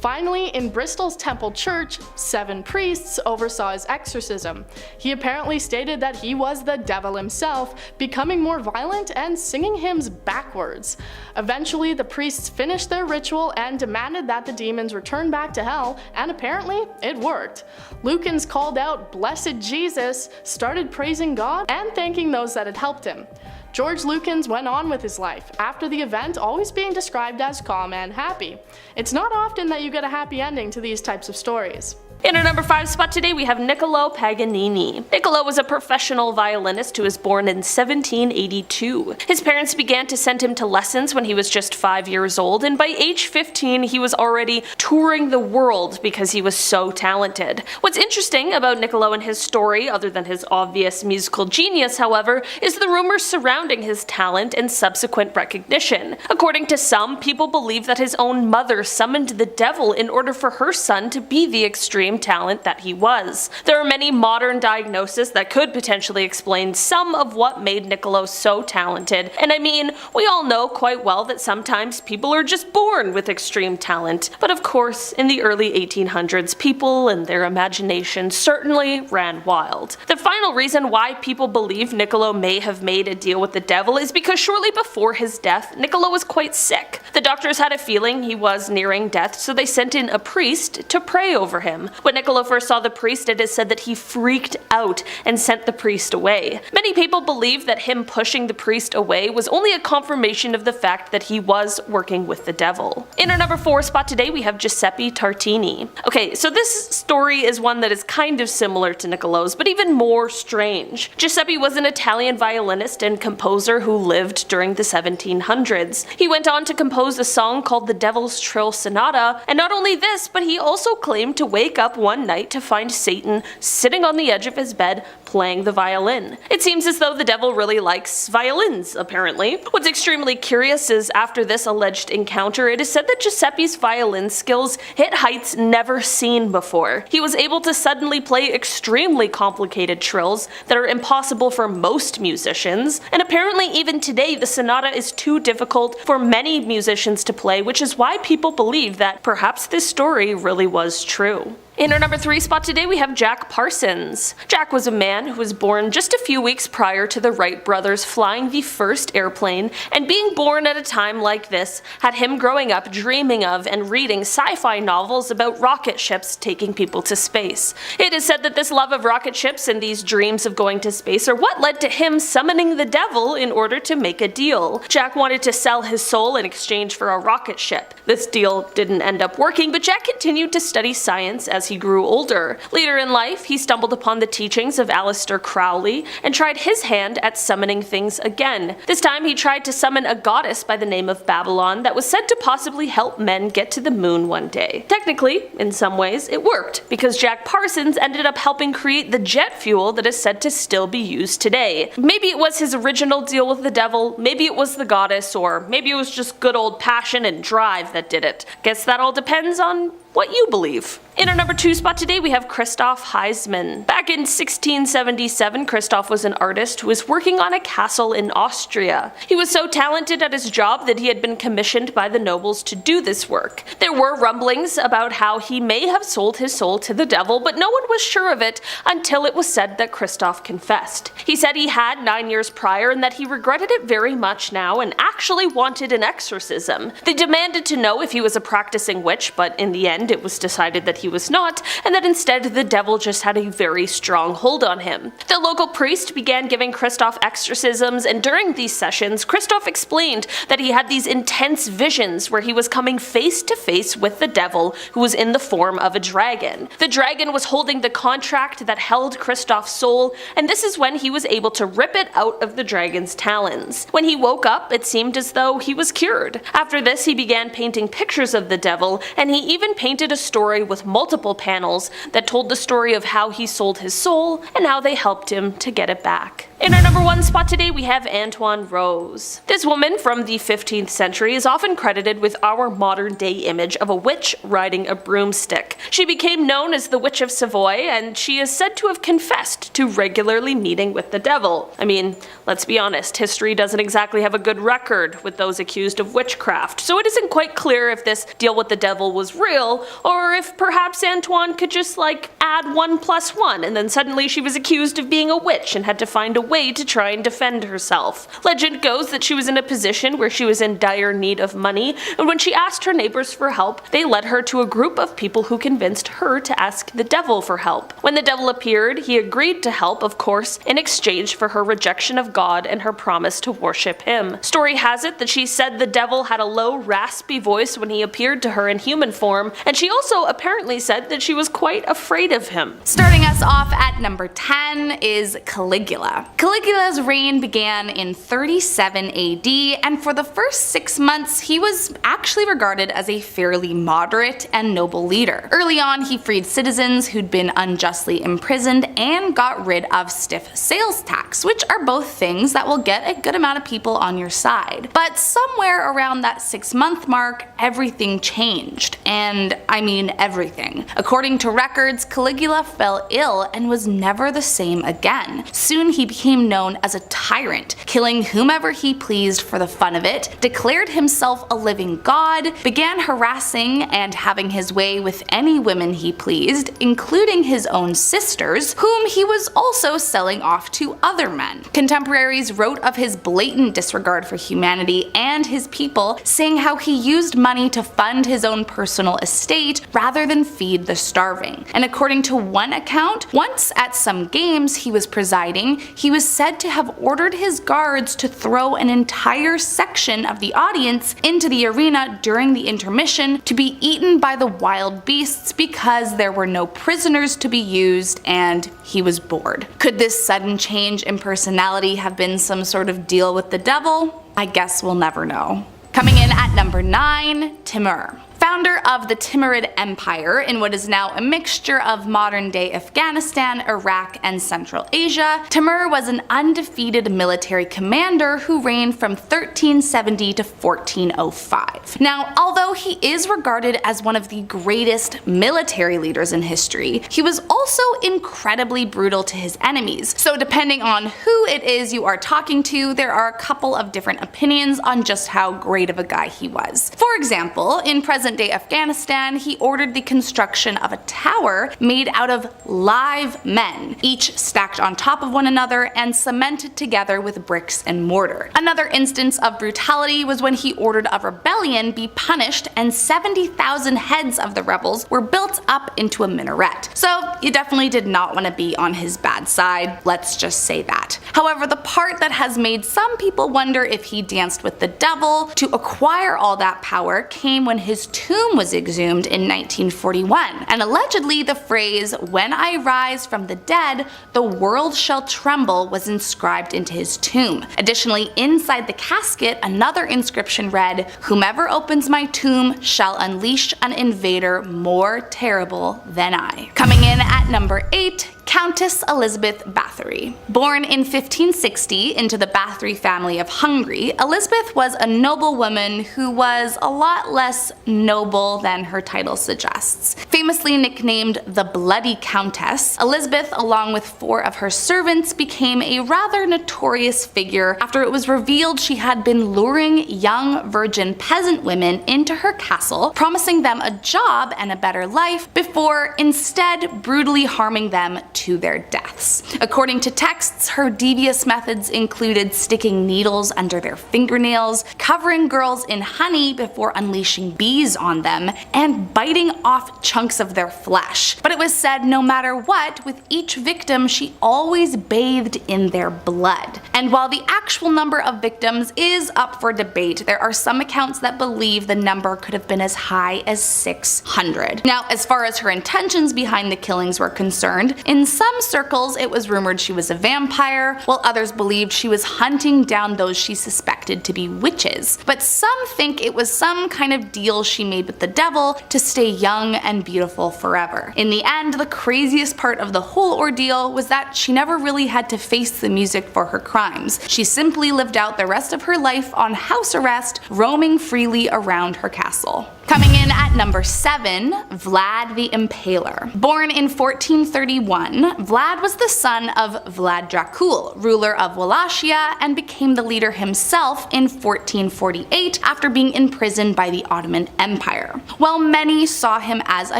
Speaker 4: Finally, in Bristol's Temple Church, 7 priests oversaw his exorcism. He apparently stated that he was the devil himself, becoming more violent and singing hymns backwards. Eventually, the priests finished their ritual and demanded that the demons return back to hell, and apparently, it worked. Lukens called out "Blessed Jesus," started praising God, and thanking those that had helped him. George Lukens went on with his life, after the event always being described as calm and happy. It's not often that you get a happy ending to these types of stories.
Speaker 2: In our number 5 spot today, we have Niccolo Paganini. Niccolo was a professional violinist who was born in 1782. His parents began to send him to lessons when he was just 5 years old, and by age 15 he was already touring the world because he was so talented. What's interesting about Niccolo and his story, other than his obvious musical genius however, is the rumors surrounding his talent and subsequent recognition. According to some, people believe that his own mother summoned the devil in order for her son to be the extreme talent that he was. There are many modern diagnoses that could potentially explain some of what made Niccolo so talented, and I mean, we all know quite well that sometimes people are just born with extreme talent, but of course, in the early 1800s, people and their imagination certainly ran wild. The final reason why people believe Niccolo may have made a deal with the devil is because shortly before his death, Niccolo was quite sick. The doctors had a feeling he was nearing death, so they sent in a priest to pray over him. When Niccolo first saw the priest, it is said that he freaked out and sent the priest away. Many people believe that him pushing the priest away was only a confirmation of the fact that he was working with the devil. In our number 4 spot today, we have Giuseppe Tartini. Okay, so this story is one that is kind of similar to Niccolo's, but even more strange. Giuseppe was an Italian violinist and composer who lived during the 1700s. He went on to compose a song called the Devil's Trill Sonata, and not only this, but he also claimed to wake up one night to find Satan sitting on the edge of his bed playing the violin. It seems as though the devil really likes violins, apparently. What's extremely curious is after this alleged encounter, it is said that Giuseppe's violin skills hit heights never seen before. He was able to suddenly play extremely complicated trills that are impossible for most musicians, and apparently even today the sonata is too difficult for many musicians to play, which is why people believe that perhaps this story really was true. In our number 3 spot today, we have Jack Parsons. Jack was a man who was born just a few weeks prior to the Wright brothers flying the first airplane, and being born at a time like this had him growing up dreaming of and reading sci-fi novels about rocket ships taking people to space. It is said that this love of rocket ships and these dreams of going to space are what led to him summoning the devil in order to make a deal. Jack wanted to sell his soul in exchange for a rocket ship. This deal didn't end up working, but Jack continued to study science as he grew older. Later in life, he stumbled upon the teachings of Aleister Crowley and tried his hand at summoning things again. This time he tried to summon a goddess by the name of Babylon that was said to possibly help men get to the moon one day. Technically, in some ways, it worked, because Jack Parsons ended up helping create the jet fuel that is said to still be used today. Maybe it was his original deal with the devil, maybe it was the goddess, or maybe it was just good old passion and drive that did it. Guess that all depends on what you believe. In our number 2 spot today, we have Christoph Heisman. Back in 1677, Christoph was an artist who was working on a castle in Austria. He was so talented at his job that he had been commissioned by the nobles to do this work. There were rumblings about how he may have sold his soul to the devil, but no one was sure of it until it was said that Christoph confessed. He said he had 9 years prior and that he regretted it very much now and actually wanted an exorcism. They demanded to know if he was a practicing witch, but in the end it was decided that he was not, and that instead the devil just had a very strong hold on him. The local priest began giving Christoph exorcisms, and during these sessions, Christoph explained that he had these intense visions where he was coming face to face with the devil, who was in the form of a dragon. The dragon was holding the contract that held Christoph's soul, and this is when he was able to rip it out of the dragon's talons. When he woke up, it seemed as though he was cured. After this, he began painting pictures of the devil, and he even painted a story with multiple panels that told the story of how he sold his soul and how they helped him to get it back. In our number 1 spot today, we have Antoine Rose. This woman from the 15th century is often credited with our modern day image of a witch riding a broomstick. She became known as the Witch of Savoy, and she is said to have confessed to regularly meeting with the devil. I mean, let's be honest, history doesn't exactly have a good record with those accused of witchcraft, so it isn't quite clear if this deal with the devil was real, or if perhaps Antoine could just add 1 + 1 and then suddenly she was accused of being a witch and had to find a way to try and defend herself. Legend goes that she was in a position where she was in dire need of money, and when she asked her neighbors for help, they led her to a group of people who convinced her to ask the devil for help. When the devil appeared, he agreed to help, of course, in exchange for her rejection of God and her promise to worship him. Story has it that she said the devil had a low, raspy voice when he appeared to her in human form, and she also apparently said that she was quite afraid of him.
Speaker 5: Starting us off at number 10 is Caligula. Caligula's reign began in 37 AD, and for the first 6 months he was actually regarded as a fairly moderate and noble leader. Early on, he freed citizens who'd been unjustly imprisoned and got rid of stiff sales tax, which are both things that will get a good amount of people on your side. But somewhere around that 6-month mark, everything changed, and I mean everything. According to records, Caligula fell ill and was never the same again. Soon he became known as a tyrant, killing whomever he pleased for the fun of it, declared himself a living god, began harassing and having his way with any women he pleased, including his own sisters, whom he was also selling off to other men. Contemporaries wrote of his blatant disregard for humanity and his people, saying how he used money to fund his own personal estate rather than feed the starving. And according to one account, once at some games he was presiding, he was said to have ordered his guards to throw an entire section of the audience into the arena during the intermission to be eaten by the wild beasts because there were no prisoners to be used and he was bored. Could this sudden change in personality have been some sort of deal with the devil? I guess we'll never know. Coming in at number 9, Timur. Founder of the Timurid Empire in what is now a mixture of modern-day Afghanistan, Iraq, and Central Asia, Timur was an undefeated military commander who reigned from 1370 to 1405. Now, although he is regarded as one of the greatest military leaders in history, he was also incredibly brutal to his enemies. So depending on who it is you are talking to, there are a couple of different opinions on just how great of a guy he was. For example, in present-day Afghanistan, he ordered the construction of a tower made out of live men, each stacked on top of one another and cemented together with bricks and mortar. Another instance of brutality was when he ordered a rebellion be punished and 70,000 heads of the rebels were built up into a minaret. So you definitely did not want to be on his bad side, let's just say that. However, the part that has made some people wonder if he danced with the devil to acquire all that power power came when his tomb was exhumed in 1941, and allegedly the phrase, "When I rise from the dead, the world shall tremble," was inscribed into his tomb. Additionally, inside the casket, another inscription read, "Whomever opens my tomb shall unleash an invader more terrible than I." Coming in at number 8, Countess Elizabeth Bathory. Born in 1560 into the Bathory family of Hungary, Elizabeth was a noblewoman who was a lot less noble than her title suggests. Famously nicknamed the Bloody Countess, Elizabeth, along with 4 of her servants, became a rather notorious figure after it was revealed she had been luring young virgin peasant women into her castle, promising them a job and a better life, before instead brutally harming them to their deaths. According to texts, her devious methods included sticking needles under their fingernails, covering girls in honey before unleashing bees on them, and biting off chunks of their flesh. But it was said no matter what, with each victim she always bathed in their blood. And while the actual number of victims is up for debate, there are some accounts that believe the number could have been as high as 600. Now, as far as her intentions behind the killings were concerned, in some circles it was rumored she was a vampire, while others believed she was hunting down those she suspected to be witches. But some think it was some kind of deal she made with the devil to stay young and beautiful forever. In the end, the craziest part of the whole ordeal was that she never really had to face the music for her crimes. She simply lived out the rest of her life on house arrest, roaming freely around her castle. Coming in at number 7, Vlad the Impaler. Born in 1431, Vlad was the son of Vlad Dracul, ruler of Wallachia, and became the leader himself in 1448 after being imprisoned by the Ottoman Empire. While many saw him as a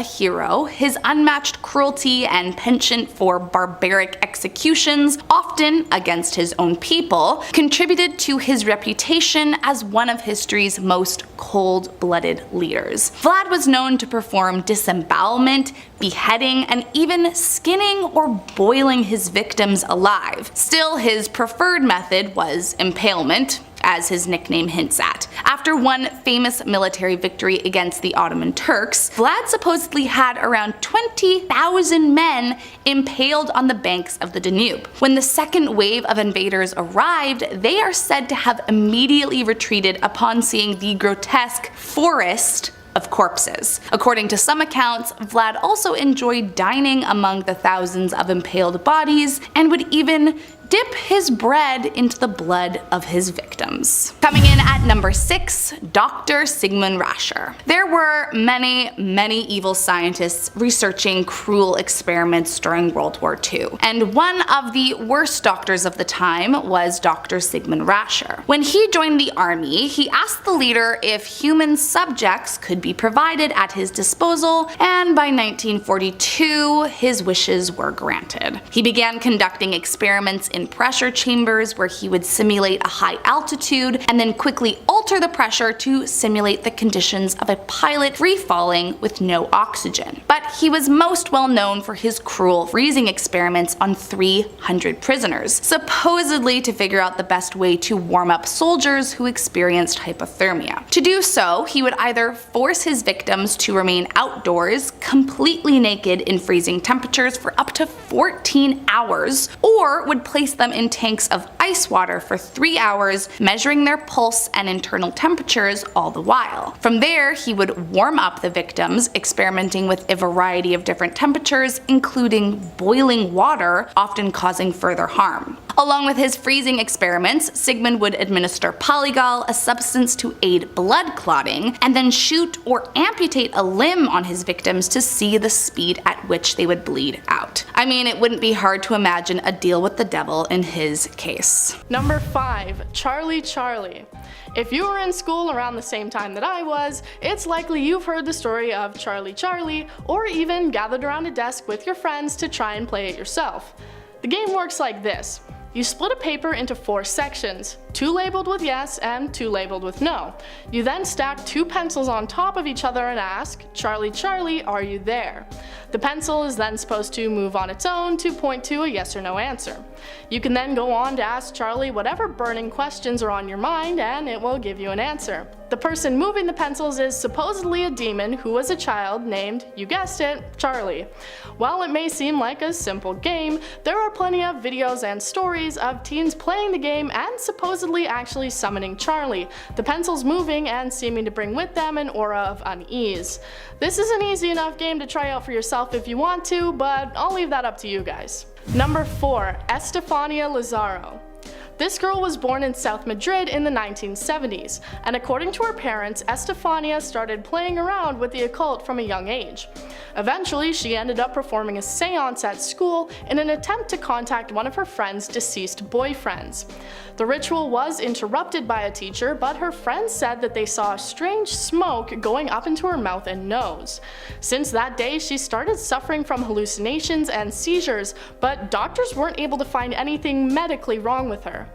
Speaker 5: hero, his unmatched cruelty and penchant for barbaric executions, often against his own people, contributed to his reputation as one of history's most cold-blooded leaders. Vlad was known to perform disembowelment, beheading, and even skinning or boiling his victims alive. Still, his preferred method was impalement, as his nickname hints at. After one famous military victory against the Ottoman Turks, Vlad supposedly had around 20,000 men impaled on the banks of the Danube. When the second wave of invaders arrived, they are said to have immediately retreated upon seeing the grotesque forest of corpses. According to some accounts, Vlad also enjoyed dining among the thousands of impaled bodies and would even dip his bread into the blood of his victims. Coming in at number 6, Dr. Sigmund Rascher. There were many evil scientists researching cruel experiments during World War II, and one of the worst doctors of the time was Dr. Sigmund Rascher. When he joined the army, he asked the leader if human subjects could be provided at his disposal, and by 1942, his wishes were granted. He began conducting experiments in pressure chambers where he would simulate a high altitude and then quickly alter the pressure to simulate the conditions of a pilot free falling with no oxygen. But he was most well known for his cruel freezing experiments on 300 prisoners, supposedly to figure out the best way to warm up soldiers who experienced hypothermia. To do so, he would either force his victims to remain outdoors, completely naked in freezing temperatures for up to 14 hours, or would place them in tanks of ice water for 3 hours, measuring their pulse and internal temperatures all the while. From there, he would warm up the victims, experimenting with a variety of different temperatures, including boiling water, often causing further harm. Along with his freezing experiments, Sigmund would administer polygol, a substance to aid blood clotting, and then shoot or amputate a limb on his victims to see the speed at which they would bleed out. I mean, it wouldn't be hard to imagine a deal with the devil in his case.
Speaker 4: Number 5, Charlie Charlie. If you were in school around the same time that I was, it's likely you've heard the story of Charlie Charlie, or even gathered around a desk with your friends to try and play it yourself. The game works like this. You split a paper into 4 sections, 2 labeled with yes and 2 labeled with no. You then stack 2 pencils on top of each other and ask, "Charlie, Charlie, are you there?" The pencil is then supposed to move on its own to point to a yes or no answer. You can then go on to ask Charlie whatever burning questions are on your mind and it will give you an answer. The person moving the pencils is supposedly a demon who was a child named, you guessed it, Charlie. While it may seem like a simple game, there are plenty of videos and stories of teens playing the game and supposedly actually summoning Charlie, the pencils moving and seeming to bring with them an aura of unease. This is an easy enough game to try out for yourself if you want to, but I'll leave that up to you guys. Number 4. Estefania Lazaro. This girl was born in South Madrid in the 1970s, and according to her parents, Estefania started playing around with the occult from a young age. Eventually, she ended up performing a seance at school in an attempt to contact one of her friend's deceased boyfriends. The ritual was interrupted by a teacher, but her friends said that they saw a strange smoke going up into her mouth and nose. Since that day, she started suffering from hallucinations and seizures, but doctors weren't able to find anything medically wrong with her.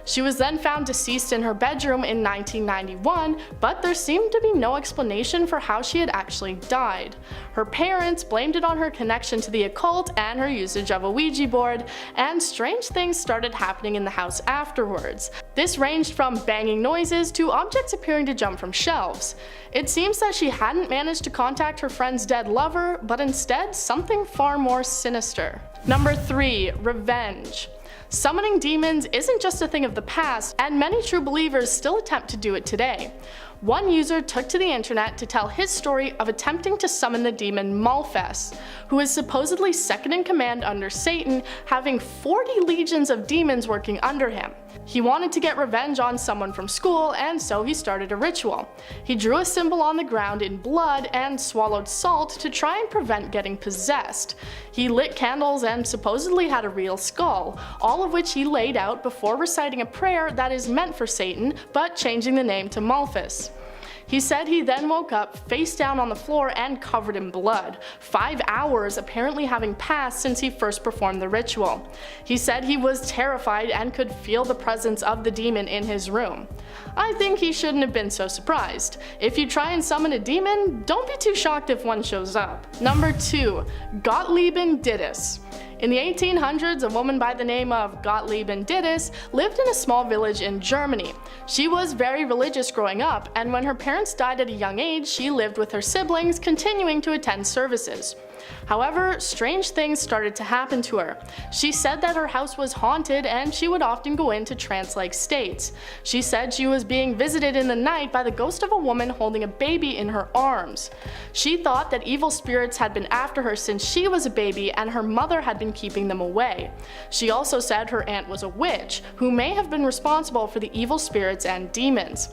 Speaker 4: She was then found deceased in her bedroom in 1991, but there seemed to be no explanation for how she had actually died. Her parents blamed it on her connection to the occult and her usage of a Ouija board, and strange things started happening in the house afterwards. This ranged from banging noises to objects appearing to jump from shelves. It seems that she hadn't managed to contact her friend's dead lover, but instead something far more sinister. Number 3. Revenge. Summoning demons isn't just a thing of the past, and many true believers still attempt to do it today. One user took to the internet to tell his story of attempting to summon the demon Malphas, who is supposedly second in command under Satan, having 40 legions of demons working under him. He wanted to get revenge on someone from school, and so he started a ritual. He drew a symbol on the ground in blood and swallowed salt to try and prevent getting possessed. He lit candles and supposedly had a real skull, all of which he laid out before reciting a prayer that is meant for Satan, but changing the name to Malphas. He said he then woke up face down on the floor and covered in blood, 5 hours apparently having passed since he first performed the ritual. He said he was terrified and could feel the presence of the demon in his room. I think he shouldn't have been so surprised. If you try and summon a demon, don't be too shocked if one shows up. Number 2. Gottlieben Dittus. In the 1800s, a woman by the name of Gottlieben Dittus lived in a small village in Germany. She was very religious growing up, and when her parents died at a young age, she lived with her siblings, continuing to attend services. However, strange things started to happen to her. She said that her house was haunted and she would often go into trance-like states. She said she was being visited in the night by the ghost of a woman holding a baby in her arms. She thought that evil spirits had been after her since she was a baby and her mother had been keeping them away. She also said her aunt was a witch, who may have been responsible for the evil spirits and demons.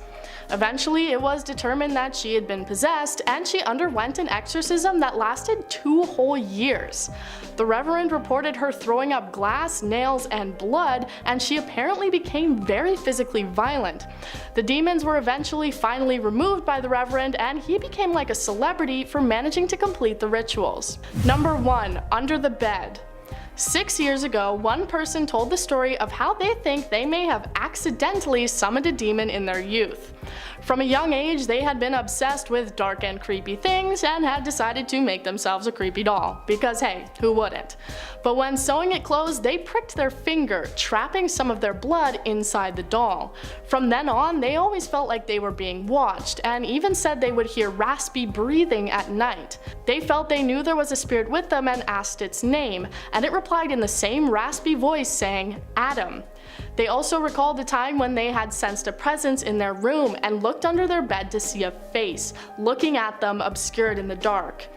Speaker 4: Eventually, it was determined that she had been possessed, and she underwent an exorcism that lasted 2 whole years. The Reverend reported her throwing up glass, nails, and blood, and she apparently became very physically violent. The demons were eventually finally removed by the Reverend, and he became like a celebrity for managing to complete the rituals. Number 1. Under the bed. 6 years ago, one person told the story of how they think they may have accidentally summoned a demon in their youth. From a young age, they had been obsessed with dark and creepy things and had decided to make themselves a creepy doll, because hey, who wouldn't? But when sewing it closed, they pricked their finger, trapping some of their blood inside the doll. From then on, they always felt like they were being watched, and even said they would hear raspy breathing at night. They felt they knew there was a spirit with them and asked its name, and it replied in the same raspy voice saying, "Adam." They also recalled a time when they had sensed a presence in their room and looked under their bed to see a face, looking at them obscured in the dark.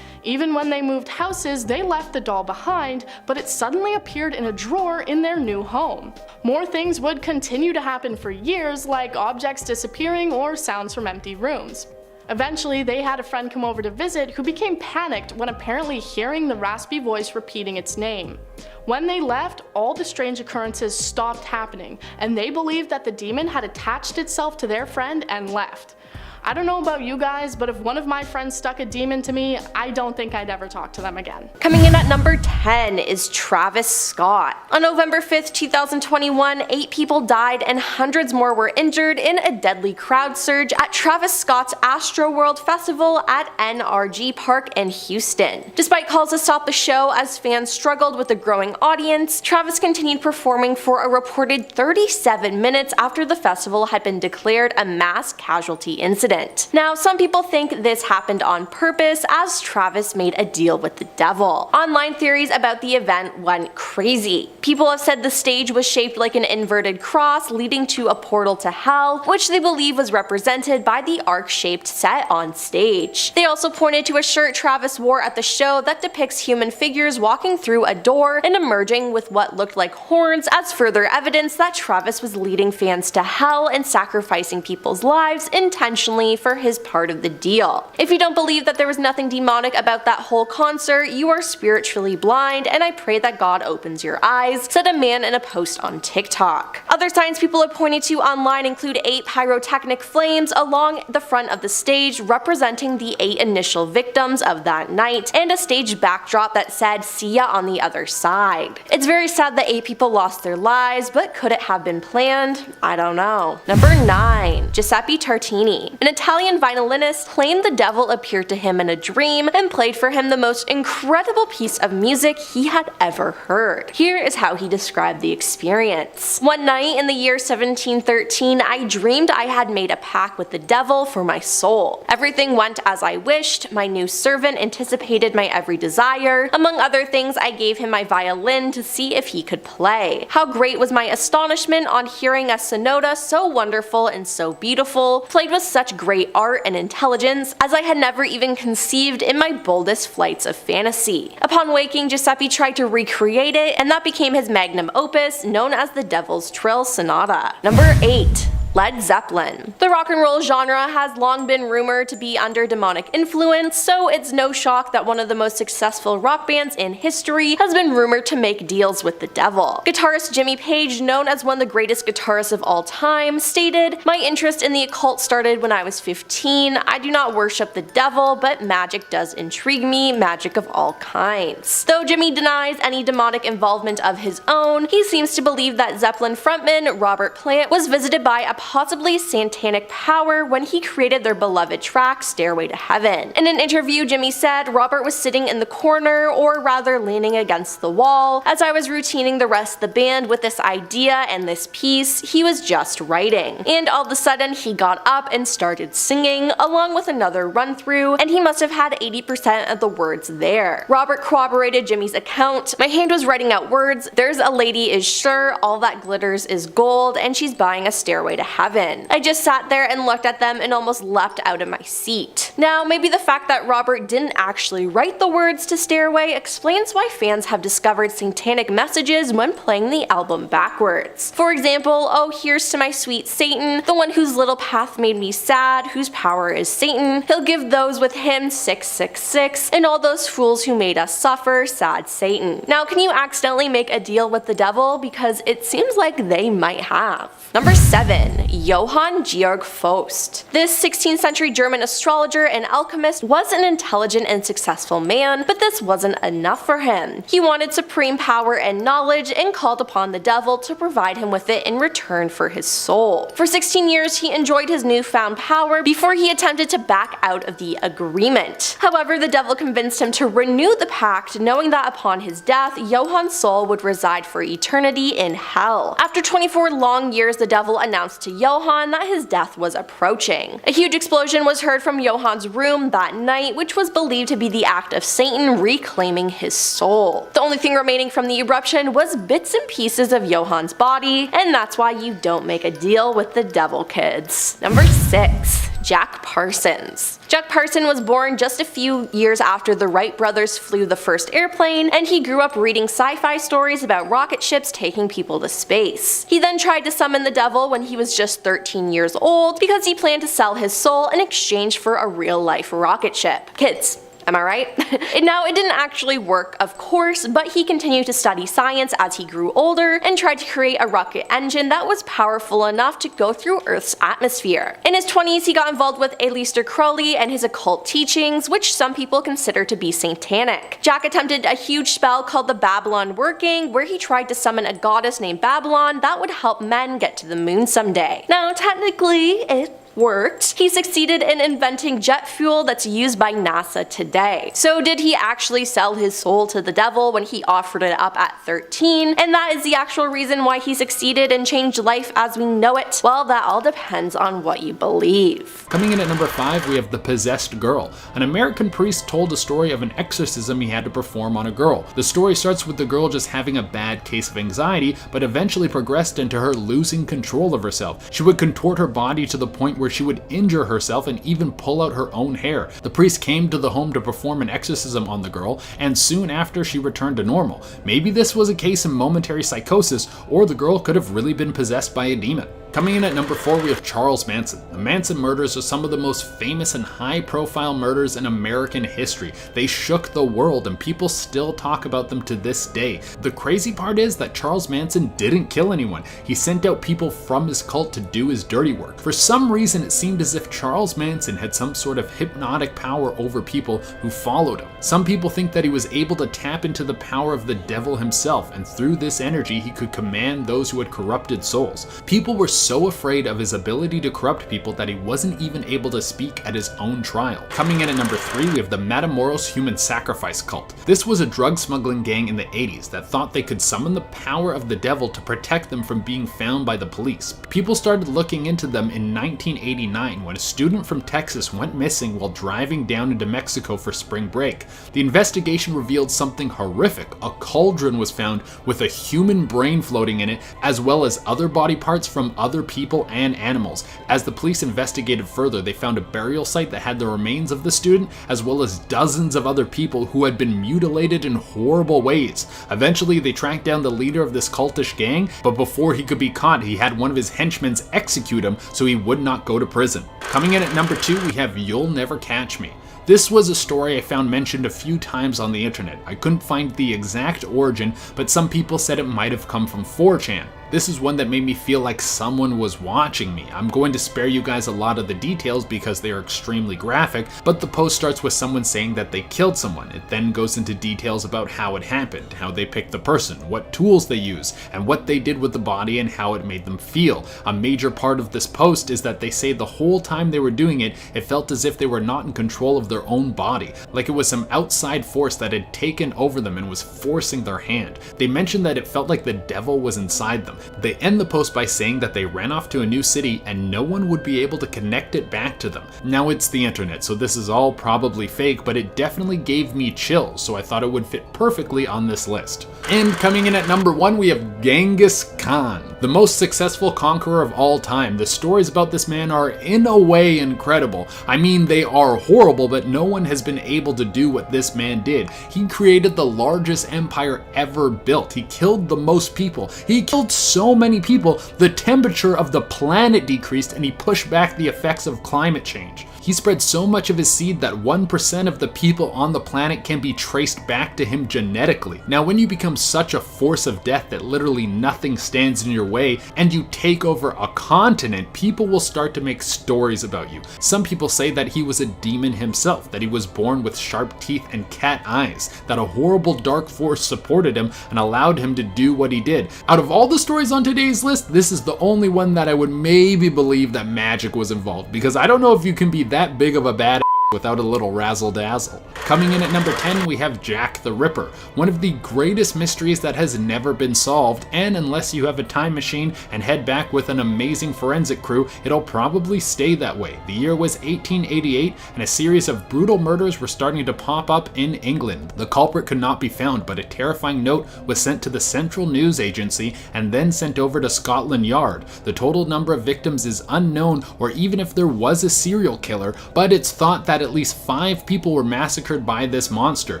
Speaker 4: Even when they moved houses, they left the doll behind, but it suddenly appeared in a drawer in their new home. More things would continue to happen for years, like objects disappearing or sounds from empty rooms. Eventually, they had a friend come over to visit who became panicked when apparently hearing the raspy voice repeating its name. When they left, all the strange occurrences stopped happening, and they believed that the demon had attached itself to their friend and left. I don't know about you guys, but if one of my friends stuck a demon to me, I don't think I'd ever talk to them again.
Speaker 2: Coming in at number 10 is Travis Scott. On November 5th, 2021, 8 people died and hundreds more were injured in a deadly crowd surge at Travis Scott's Astroworld Festival at NRG Park in Houston. Despite calls to stop the show as fans struggled with the growing audience, Travis continued performing for a reported 37 minutes after the festival had been declared a mass casualty incident. Now, some people think this happened on purpose as Travis made a deal with the devil. Online theories about the event went crazy. People have said the stage was shaped like an inverted cross leading to a portal to hell, which they believe was represented by the arc-shaped set on stage. They also pointed to a shirt Travis wore at the show that depicts human figures walking through a door and emerging with what looked like horns as further evidence that Travis was leading fans to hell and sacrificing people's lives intentionally for his part of the deal. If you don't believe that there was nothing demonic about that whole concert, you are spiritually blind, and I pray that God opens your eyes, said a man in a post on TikTok. Other signs people have pointed to online include 8 pyrotechnic flames along the front of the stage representing the 8 initial victims of that night, and a stage backdrop that said "See ya on the other side." It's very sad that 8 people lost their lives, but could it have been planned? I don't know. Number 9. Giuseppe Tartini. An Italian violinist claimed the devil appeared to him in a dream and played for him the most incredible piece of music he had ever heard. Here is how he described the experience. "One night in the year 1713, I dreamed I had made a pact with the devil for my soul. Everything went as I wished. My new servant anticipated my every desire. Among other things, I gave him my violin to see if he could play. How great was my astonishment on hearing a sonata so wonderful and so beautiful, played with such great art and intelligence as I had never even conceived in my boldest flights of fantasy." Upon waking, Giuseppe tried to recreate it, and that became his magnum opus, known as the Devil's Trill Sonata. Number 8. Led Zeppelin. The rock and roll genre has long been rumored to be under demonic influence, so it's no shock that one of the most successful rock bands in history has been rumored to make deals with the devil. Guitarist Jimmy Page, known as one of the greatest guitarists of all time, stated, "My interest in the occult started when I was 15. I do not worship the devil, but magic does intrigue me, magic of all kinds." Though Jimmy denies any demonic involvement of his own, he seems to believe that Zeppelin frontman Robert Plant was visited by a possibly satanic power when he created their beloved track Stairway to Heaven. In an interview, Jimmy said, "Robert was sitting in the corner, or rather leaning against the wall. As I was routining the rest of the band with this idea and this piece, he was just writing. And all of a sudden he got up and started singing, along with another run through, and he must have had 80% of the words there." Robert corroborated Jimmy's account. "My hand was writing out words. There's a lady is sure, all that glitters is gold, and she's buying a stairway to heaven. I just sat there and looked at them and almost leapt out of my seat." Now, maybe the fact that Robert didn't actually write the words to Stairway explains why fans have discovered satanic messages when playing the album backwards. For example, "Oh, here's to my sweet Satan, the one whose little path made me sad, whose power is Satan. He'll give those with him 666, and all those fools who made us suffer, sad Satan." Now, can you accidentally make a deal with the devil? Because it seems like they might have. Number 7. Johann Georg Faust. This 16th century German astrologer and alchemist was an intelligent and successful man, but this wasn't enough for him. He wanted supreme power and knowledge and called upon the devil to provide him with it in return for his soul. For 16 years he enjoyed his newfound power before he attempted to back out of the agreement. However, the devil convinced him to renew the pact, knowing that upon his death, Johann's soul would reside for eternity in hell. After 24 long years, the devil announced to Johann that his death was approaching. A huge explosion was heard from Johann's room that night, which was believed to be the act of Satan reclaiming his soul. The only thing remaining from the eruption was bits and pieces of Johann's body, and that's why you don't make a deal with the devil, kids. Number 6. Jack Parsons. Jack Parsons was born just a few years after the Wright brothers flew the first airplane, and he grew up reading sci-fi stories about rocket ships taking people to space. He then tried to summon the devil when he was just 13 years old because he planned to sell his soul in exchange for a real-life rocket ship. Kids, Am I right? Now, it didn't actually work, of course, but he continued to study science as he grew older and tried to create a rocket engine that was powerful enough to go through Earth's atmosphere. In his 20s, he got involved with Aleister Crowley and his occult teachings, which some people consider to be satanic. Jack attempted a huge spell called the Babylon Working, where he tried to summon a goddess named Babylon that would help men get to the moon someday. Now, technically, it worked. He succeeded in inventing jet fuel that's used by NASA today. So did he actually sell his soul to the devil when he offered it up at 13? And that is the actual reason why he succeeded and changed life as we know it? Well, that all depends on what you believe.
Speaker 3: Coming in at number 5, we have The Possessed Girl. An American priest told a story of an exorcism he had to perform on a girl. The story starts with the girl just having a bad case of anxiety, but eventually progressed into her losing control of herself. She would contort her body to the point where she would injure herself and even pull out her own hair. The priest came to the home to perform an exorcism on the girl, and soon after she returned to normal. Maybe this was a case of momentary psychosis, or the girl could have really been possessed by a demon. Coming in at number 4, we have Charles Manson. The Manson murders are some of the most famous and high-profile murders in American history. They shook the world, and people still talk about them to this day. The crazy part is that Charles Manson didn't kill anyone. He sent out people from his cult to do his dirty work. For some reason, it seemed as if Charles Manson had some sort of hypnotic power over people who followed him. Some people think that he was able to tap into the power of the devil himself, and through this energy, he could command those who had corrupted souls. People were so afraid of his ability to corrupt people that he wasn't even able to speak at his own trial. Coming in at number 3, we have the Matamoros Human Sacrifice Cult. This was a drug smuggling gang in the 80s that thought they could summon the power of the devil to protect them from being found by the police. People started looking into them in 1989 when a student from Texas went missing while driving down into Mexico for spring break. The investigation revealed something horrific. A cauldron was found with a human brain floating in it, as well as other body parts from other people and animals. As the police investigated further, they found a burial site that had the remains of the student, as well as dozens of other people who had been mutilated in horrible ways. Eventually, they tracked down the leader of this cultish gang, but before he could be caught, he had one of his henchmen execute him so he would not go to prison. Coming in at number 2, we have You'll Never Catch Me. This was a story I found mentioned a few times on the internet. I couldn't find the exact origin, but some people said it might have come from 4chan. This is one that made me feel like someone was watching me. I'm going to spare you guys a lot of the details because they are extremely graphic, but the post starts with someone saying that they killed someone. It then goes into details about how it happened, how they picked the person, what tools they used, and what they did with the body and how it made them feel. A major part of this post is that they say the whole time they were doing it, it felt as if they were not in control of their own body, like it was some outside force that had taken over them and was forcing their hand. They mentioned that it felt like the devil was inside them. They end the post by saying that they ran off to a new city and no one would be able to connect it back to them. Now it's the internet, so this is all probably fake, but it definitely gave me chills, so I thought it would fit perfectly on this list. And coming in at number 1, we have Genghis Khan, the most successful conqueror of all time. The stories about this man are in a way incredible. I mean, they are horrible, but no one has been able to do what this man did. He created the largest empire ever built. He killed the most people. He killed so many people, the temperature of the planet decreased and he pushed back the effects of climate change. He spread so much of his seed that 1% of the people on the planet can be traced back to him genetically. Now, when you become such a force of death that literally nothing stands in your way and you take over a continent, people will start to make stories about you. Some people say that he was a demon himself, that he was born with sharp teeth and cat eyes, that a horrible dark force supported him and allowed him to do what he did. Out of all the stories on today's list, this is the only one that I would maybe believe that magic was involved, because I don't know if you can be that big of a bad without a little razzle dazzle. Coming in at number 10, we have Jack the Ripper, one of the greatest mysteries that has never been solved, and unless you have a time machine and head back with an amazing forensic crew, it'll probably stay that way. The year was 1888 and a series of brutal murders were starting to pop up in England. The culprit could not be found, but a terrifying note was sent to the Central News Agency and then sent over to Scotland Yard. The total number of victims is unknown, or even if there was a serial killer, but it's thought that that at least 5 people were massacred by this monster.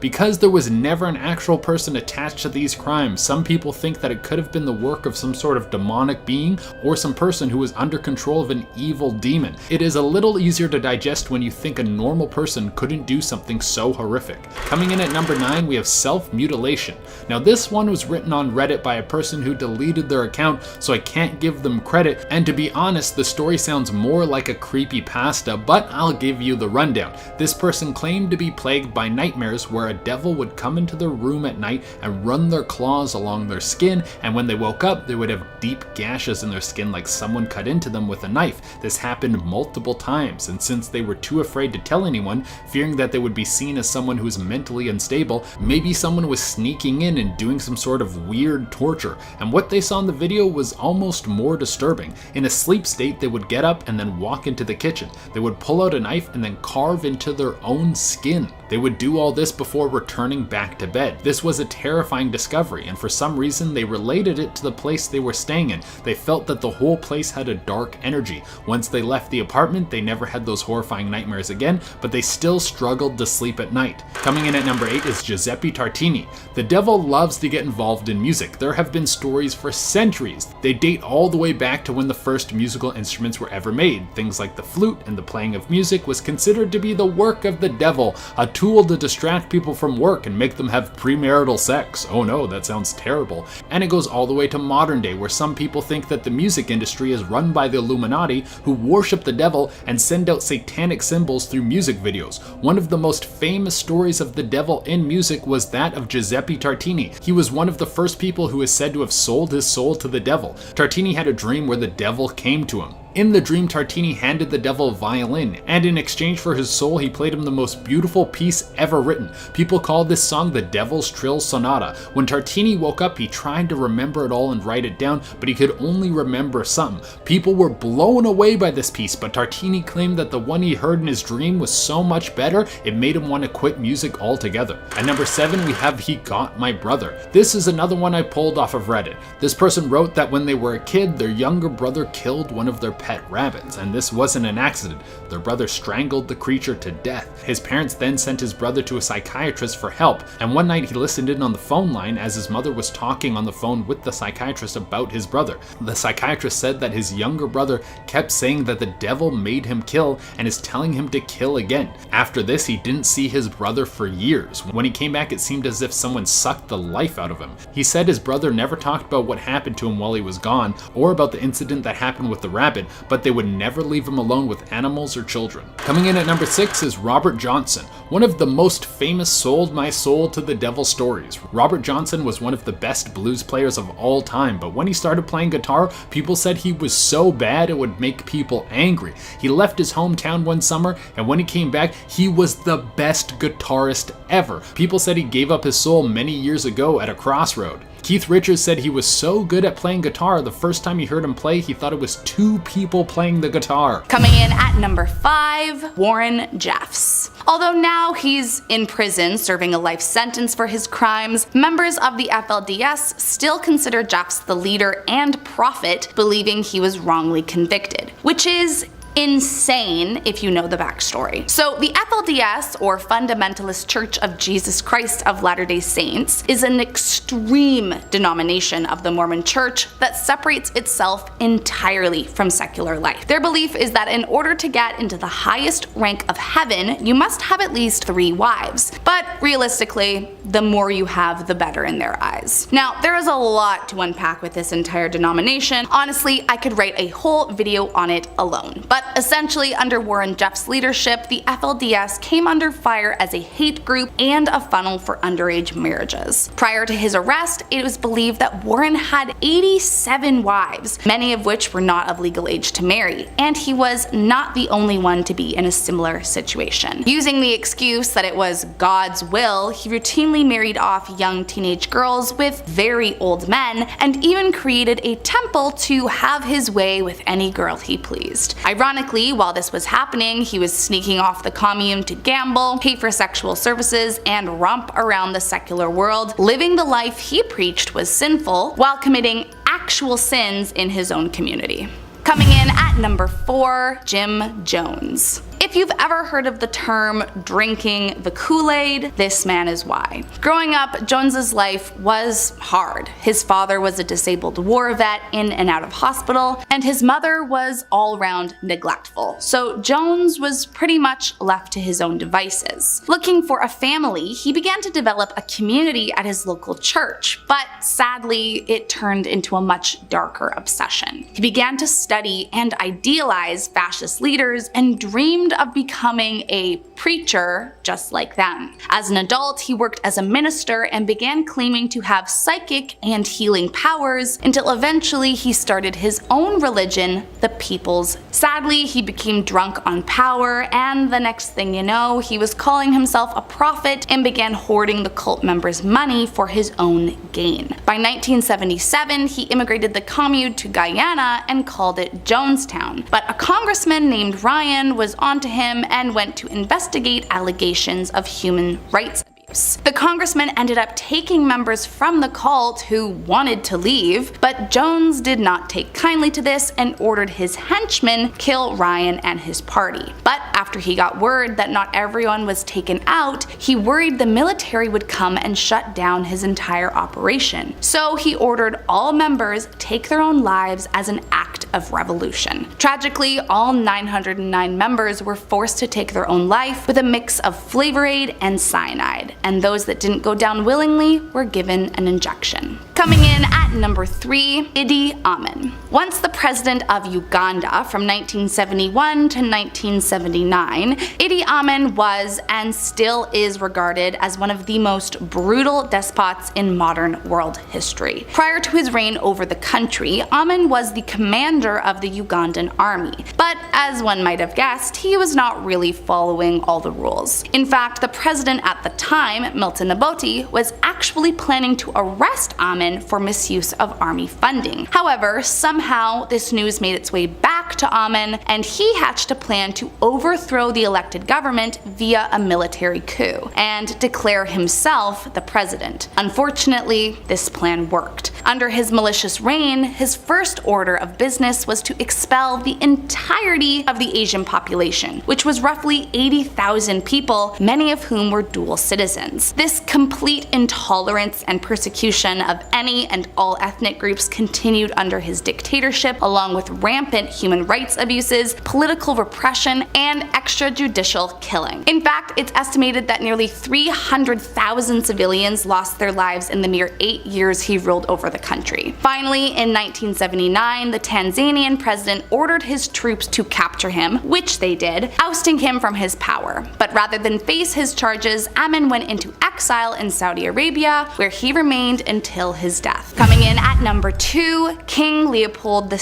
Speaker 3: Because there was never an actual person attached to these crimes, some people think that it could have been the work of some sort of demonic being or some person who was under control of an evil demon. It is a little easier to digest when you think a normal person couldn't do something so horrific. Coming in at number 9, we have self-mutilation. Now this one was written on Reddit by a person who deleted their account, so I can't give them credit, and to be honest, the story sounds more like a creepypasta, but I'll give you the rundown. This person claimed to be plagued by nightmares where a devil would come into their room at night and run their claws along their skin, and when they woke up, they would have deep gashes in their skin like someone cut into them with a knife. This happened multiple times, and since they were too afraid to tell anyone, fearing that they would be seen as someone who was mentally unstable, maybe someone was sneaking in and doing some sort of weird torture, and what they saw in the video was almost more disturbing. In a sleep state, they would get up and then walk into the kitchen. They would pull out a knife and then carve into their own skin. They would do all this before returning back to bed. This was a terrifying discovery, and for some reason they related it to the place they were staying in. They felt that the whole place had a dark energy. Once they left the apartment, they never had those horrifying nightmares again, but they still struggled to sleep at night. Coming in at number 8 is Giuseppe Tartini. The devil loves to get involved in music. There have been stories for centuries. They date all the way back to when the first musical instruments were ever made. Things like the flute and the playing of music was considered to be the work of the devil, a tool to distract people from work and make them have premarital sex. Oh no, that sounds terrible. And it goes all the way to modern day, where some people think that the music industry is run by the Illuminati, who worship the devil and send out satanic symbols through music videos. One of the most famous stories of the devil in music was that of Giuseppe Tartini. He was one of the first people who is said to have sold his soul to the devil. Tartini had a dream where the devil came to him. In the dream, Tartini handed the devil a violin, and in exchange for his soul, he played him the most beautiful piece ever written. People call this song the Devil's Trill Sonata. When Tartini woke up, he tried to remember it all and write it down, but he could only remember some. People were blown away by this piece, but Tartini claimed that the one he heard in his dream was so much better, it made him want to quit music altogether. At number 7, we have He Got My Brother. This is another one I pulled off of Reddit. This person wrote that when they were a kid, their younger brother killed one of their pet rabbits, and this wasn't an accident. Their brother strangled the creature to death. His parents then sent his brother to a psychiatrist for help, and one night he listened in on the phone line as his mother was talking on the phone with the psychiatrist about his brother. The psychiatrist said that his younger brother kept saying that the devil made him kill and is telling him to kill again. After this, he didn't see his brother for years. When he came back, it seemed as if someone sucked the life out of him. He said his brother never talked about what happened to him while he was gone, or about the incident that happened with the rabbit, but they would never leave him alone with animals or children. Coming in at number 6 is Robert Johnson, one of the most famous sold my soul to the devil stories. Robert Johnson was one of the best blues players of all time, but when he started playing guitar, people said he was so bad it would make people angry. He left his hometown one summer, and when he came back, he was the best guitarist ever. People said he gave up his soul many years ago at a crossroad. Keith Richards said he was so good at playing guitar, the first time he heard him play, he thought it was 2 people playing the guitar.
Speaker 5: Coming in at number 5, Warren Jeffs. Although now he's in prison serving a life sentence for his crimes, members of the FLDS still consider Jeffs the leader and prophet, believing he was wrongly convicted, which is insane if you know the backstory. So the FLDS, or Fundamentalist Church of Jesus Christ of Latter-day Saints, is an extreme denomination of the Mormon Church that separates itself entirely from secular life. Their belief is that in order to get into the highest rank of heaven, you must have at least 3 wives. But realistically, the more you have, the better in their eyes. Now, there is a lot to unpack with this entire denomination. Honestly, I could write a whole video on it alone. But essentially, under Warren Jeffs' leadership, the FLDS came under fire as a hate group and a funnel for underage marriages. Prior to his arrest, it was believed that Warren had 87 wives, many of which were not of legal age to marry, and he was not the only one to be in a similar situation. Using the excuse that it was God's will, he routinely married off young teenage girls with very old men, and even created a temple to have his way with any girl he pleased. Ironically, while this was happening, he was sneaking off the commune to gamble, pay for sexual services, and romp around the secular world, living the life he preached was sinful, while committing actual sins in his own community. Coming in at number 4, Jim Jones. If if you've ever heard of the term drinking the Kool-Aid, this man is why. Growing up, Jones's life was hard. His father was a disabled war vet in and out of hospital, and his mother was all around neglectful. So Jones was pretty much left to his own devices. Looking for a family, he began to develop a community at his local church, but sadly, it turned into a much darker obsession. He began to study and idealize fascist leaders and dreamed of becoming a preacher just like them. As an adult, he worked as a minister and began claiming to have psychic and healing powers until eventually he started his own religion, the People's. Sadly, he became drunk on power, and the next thing you know, he was calling himself a prophet and began hoarding the cult members' money for his own gain. By 1977, he immigrated the commune to Guyana and called it Jonestown. But a congressman named Ryan was onto him and went to investigate allegations of human rights abuse. The congressman ended up taking members from the cult who wanted to leave, but Jones did not take kindly to this and ordered his henchmen kill Ryan and his party. But after he got word that not everyone was taken out, he worried the military would come and shut down his entire operation. So he ordered all members take their own lives as an act of revolution. Tragically, all 909 members were forced to take their own life with a mix of Flavor Aid and cyanide, and those that didn't go down willingly were given an injection. Coming in at number 3, Idi Amin. Once the president of Uganda from 1971 to 1979, Idi Amin was and still is regarded as one of the most brutal despots in modern world history. Prior to his reign over the country, Amin was the commander of the Ugandan army, but as one might have guessed, he was not really following all the rules. In fact, the president at the time, Milton Obote, was actually planning to arrest Amin for misuse of army funding. However, somehow this news made its way back to Amin, and he hatched a plan to overthrow the elected government via a military coup and declare himself the president. Unfortunately, this plan worked. Under his malicious reign, his first order of business was to expel the entirety of the Asian population, which was roughly 80,000 people, many of whom were dual citizens. This complete intolerance and persecution of any and all ethnic groups continued under his dictatorship, along with rampant human rights abuses, political repression, and extrajudicial killing. In fact, it's estimated that nearly 300,000 civilians lost their lives in the mere 8 years he ruled over the country. Finally, in 1979, the Tanzanian president ordered his troops to capture him, which they did, ousting him from his power. But rather than face his charges, Amin went into exile in Saudi Arabia, where he remained until his death. Coming in at number 2, King Leopold II.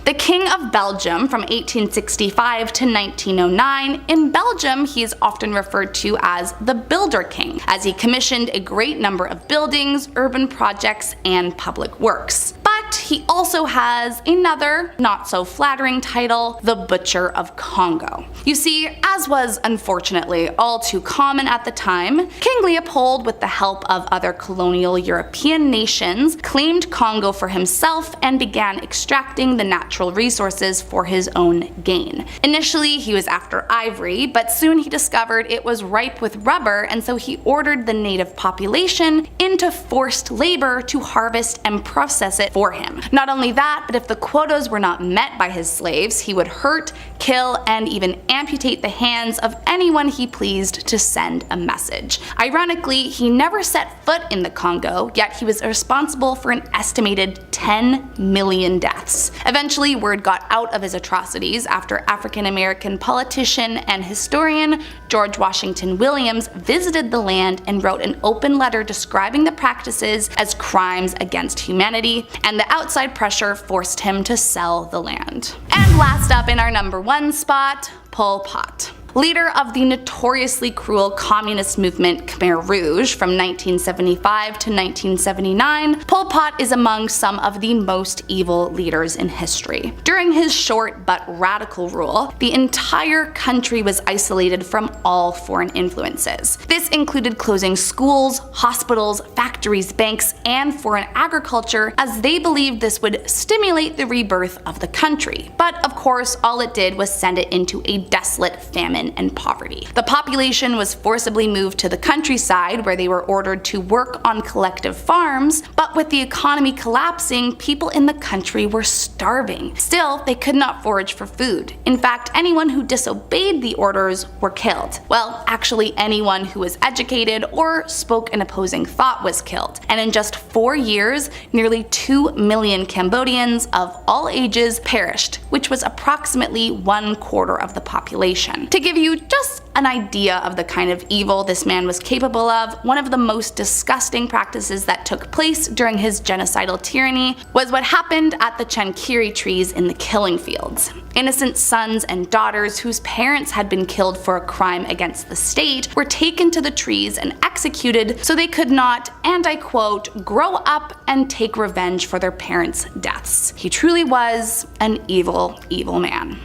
Speaker 5: The King of Belgium from 1865 to 1909. In Belgium, he is often referred to as the Builder King, as he commissioned a great number of buildings, urban projects, and public works. But he also has another, not so flattering title, the Butcher of Congo. You see, as was unfortunately all too common at the time, King Leopold, with the help of other colonial European nations, claimed Congo for himself and began extracting the natural resources for his own gain. Initially, he was after ivory, but soon he discovered it was ripe with rubber, and so he ordered the native population into forced labor to harvest and process it for him. Not only that, but if the quotas were not met by his slaves, he would hurt, kill, and even amputate the hands of anyone he pleased to send a message. Ironically, he never set foot in the Congo, yet he was responsible for an estimated 10 million deaths. Eventually, word got out of his atrocities after African-American politician and historian George Washington Williams visited the land and wrote an open letter describing the practices as crimes against humanity, and the outside pressure forced him to sell the land. And last up in our number 1 spot, Pol Pot. Leader of the notoriously cruel communist movement Khmer Rouge from 1975 to 1979, Pol Pot is among some of the most evil leaders in history. During his short but radical rule, the entire country was isolated from all foreign influences. This included closing schools, hospitals, factories, banks, and foreign agriculture, as they believed this would stimulate the rebirth of the country. But of course, all it did was send it into a desolate famine and poverty. The population was forcibly moved to the countryside, where they were ordered to work on collective farms, but with the economy collapsing, people in the country were starving. Still, they could not forage for food. In fact, anyone who disobeyed the orders were killed. Well, actually anyone who was educated or spoke an opposing thought was killed. And in just 4 years, nearly 2 million Cambodians of all ages perished, which was approximately 1/4 of the population. To give you just an idea of the kind of evil this man was capable of, one of the most disgusting practices that took place during his genocidal tyranny was what happened at the Chankiri trees in the killing fields. Innocent sons and daughters whose parents had been killed for a crime against the state were taken to the trees and executed so they could not, and I quote, grow up and take revenge for their parents' deaths. He truly was an evil, evil man.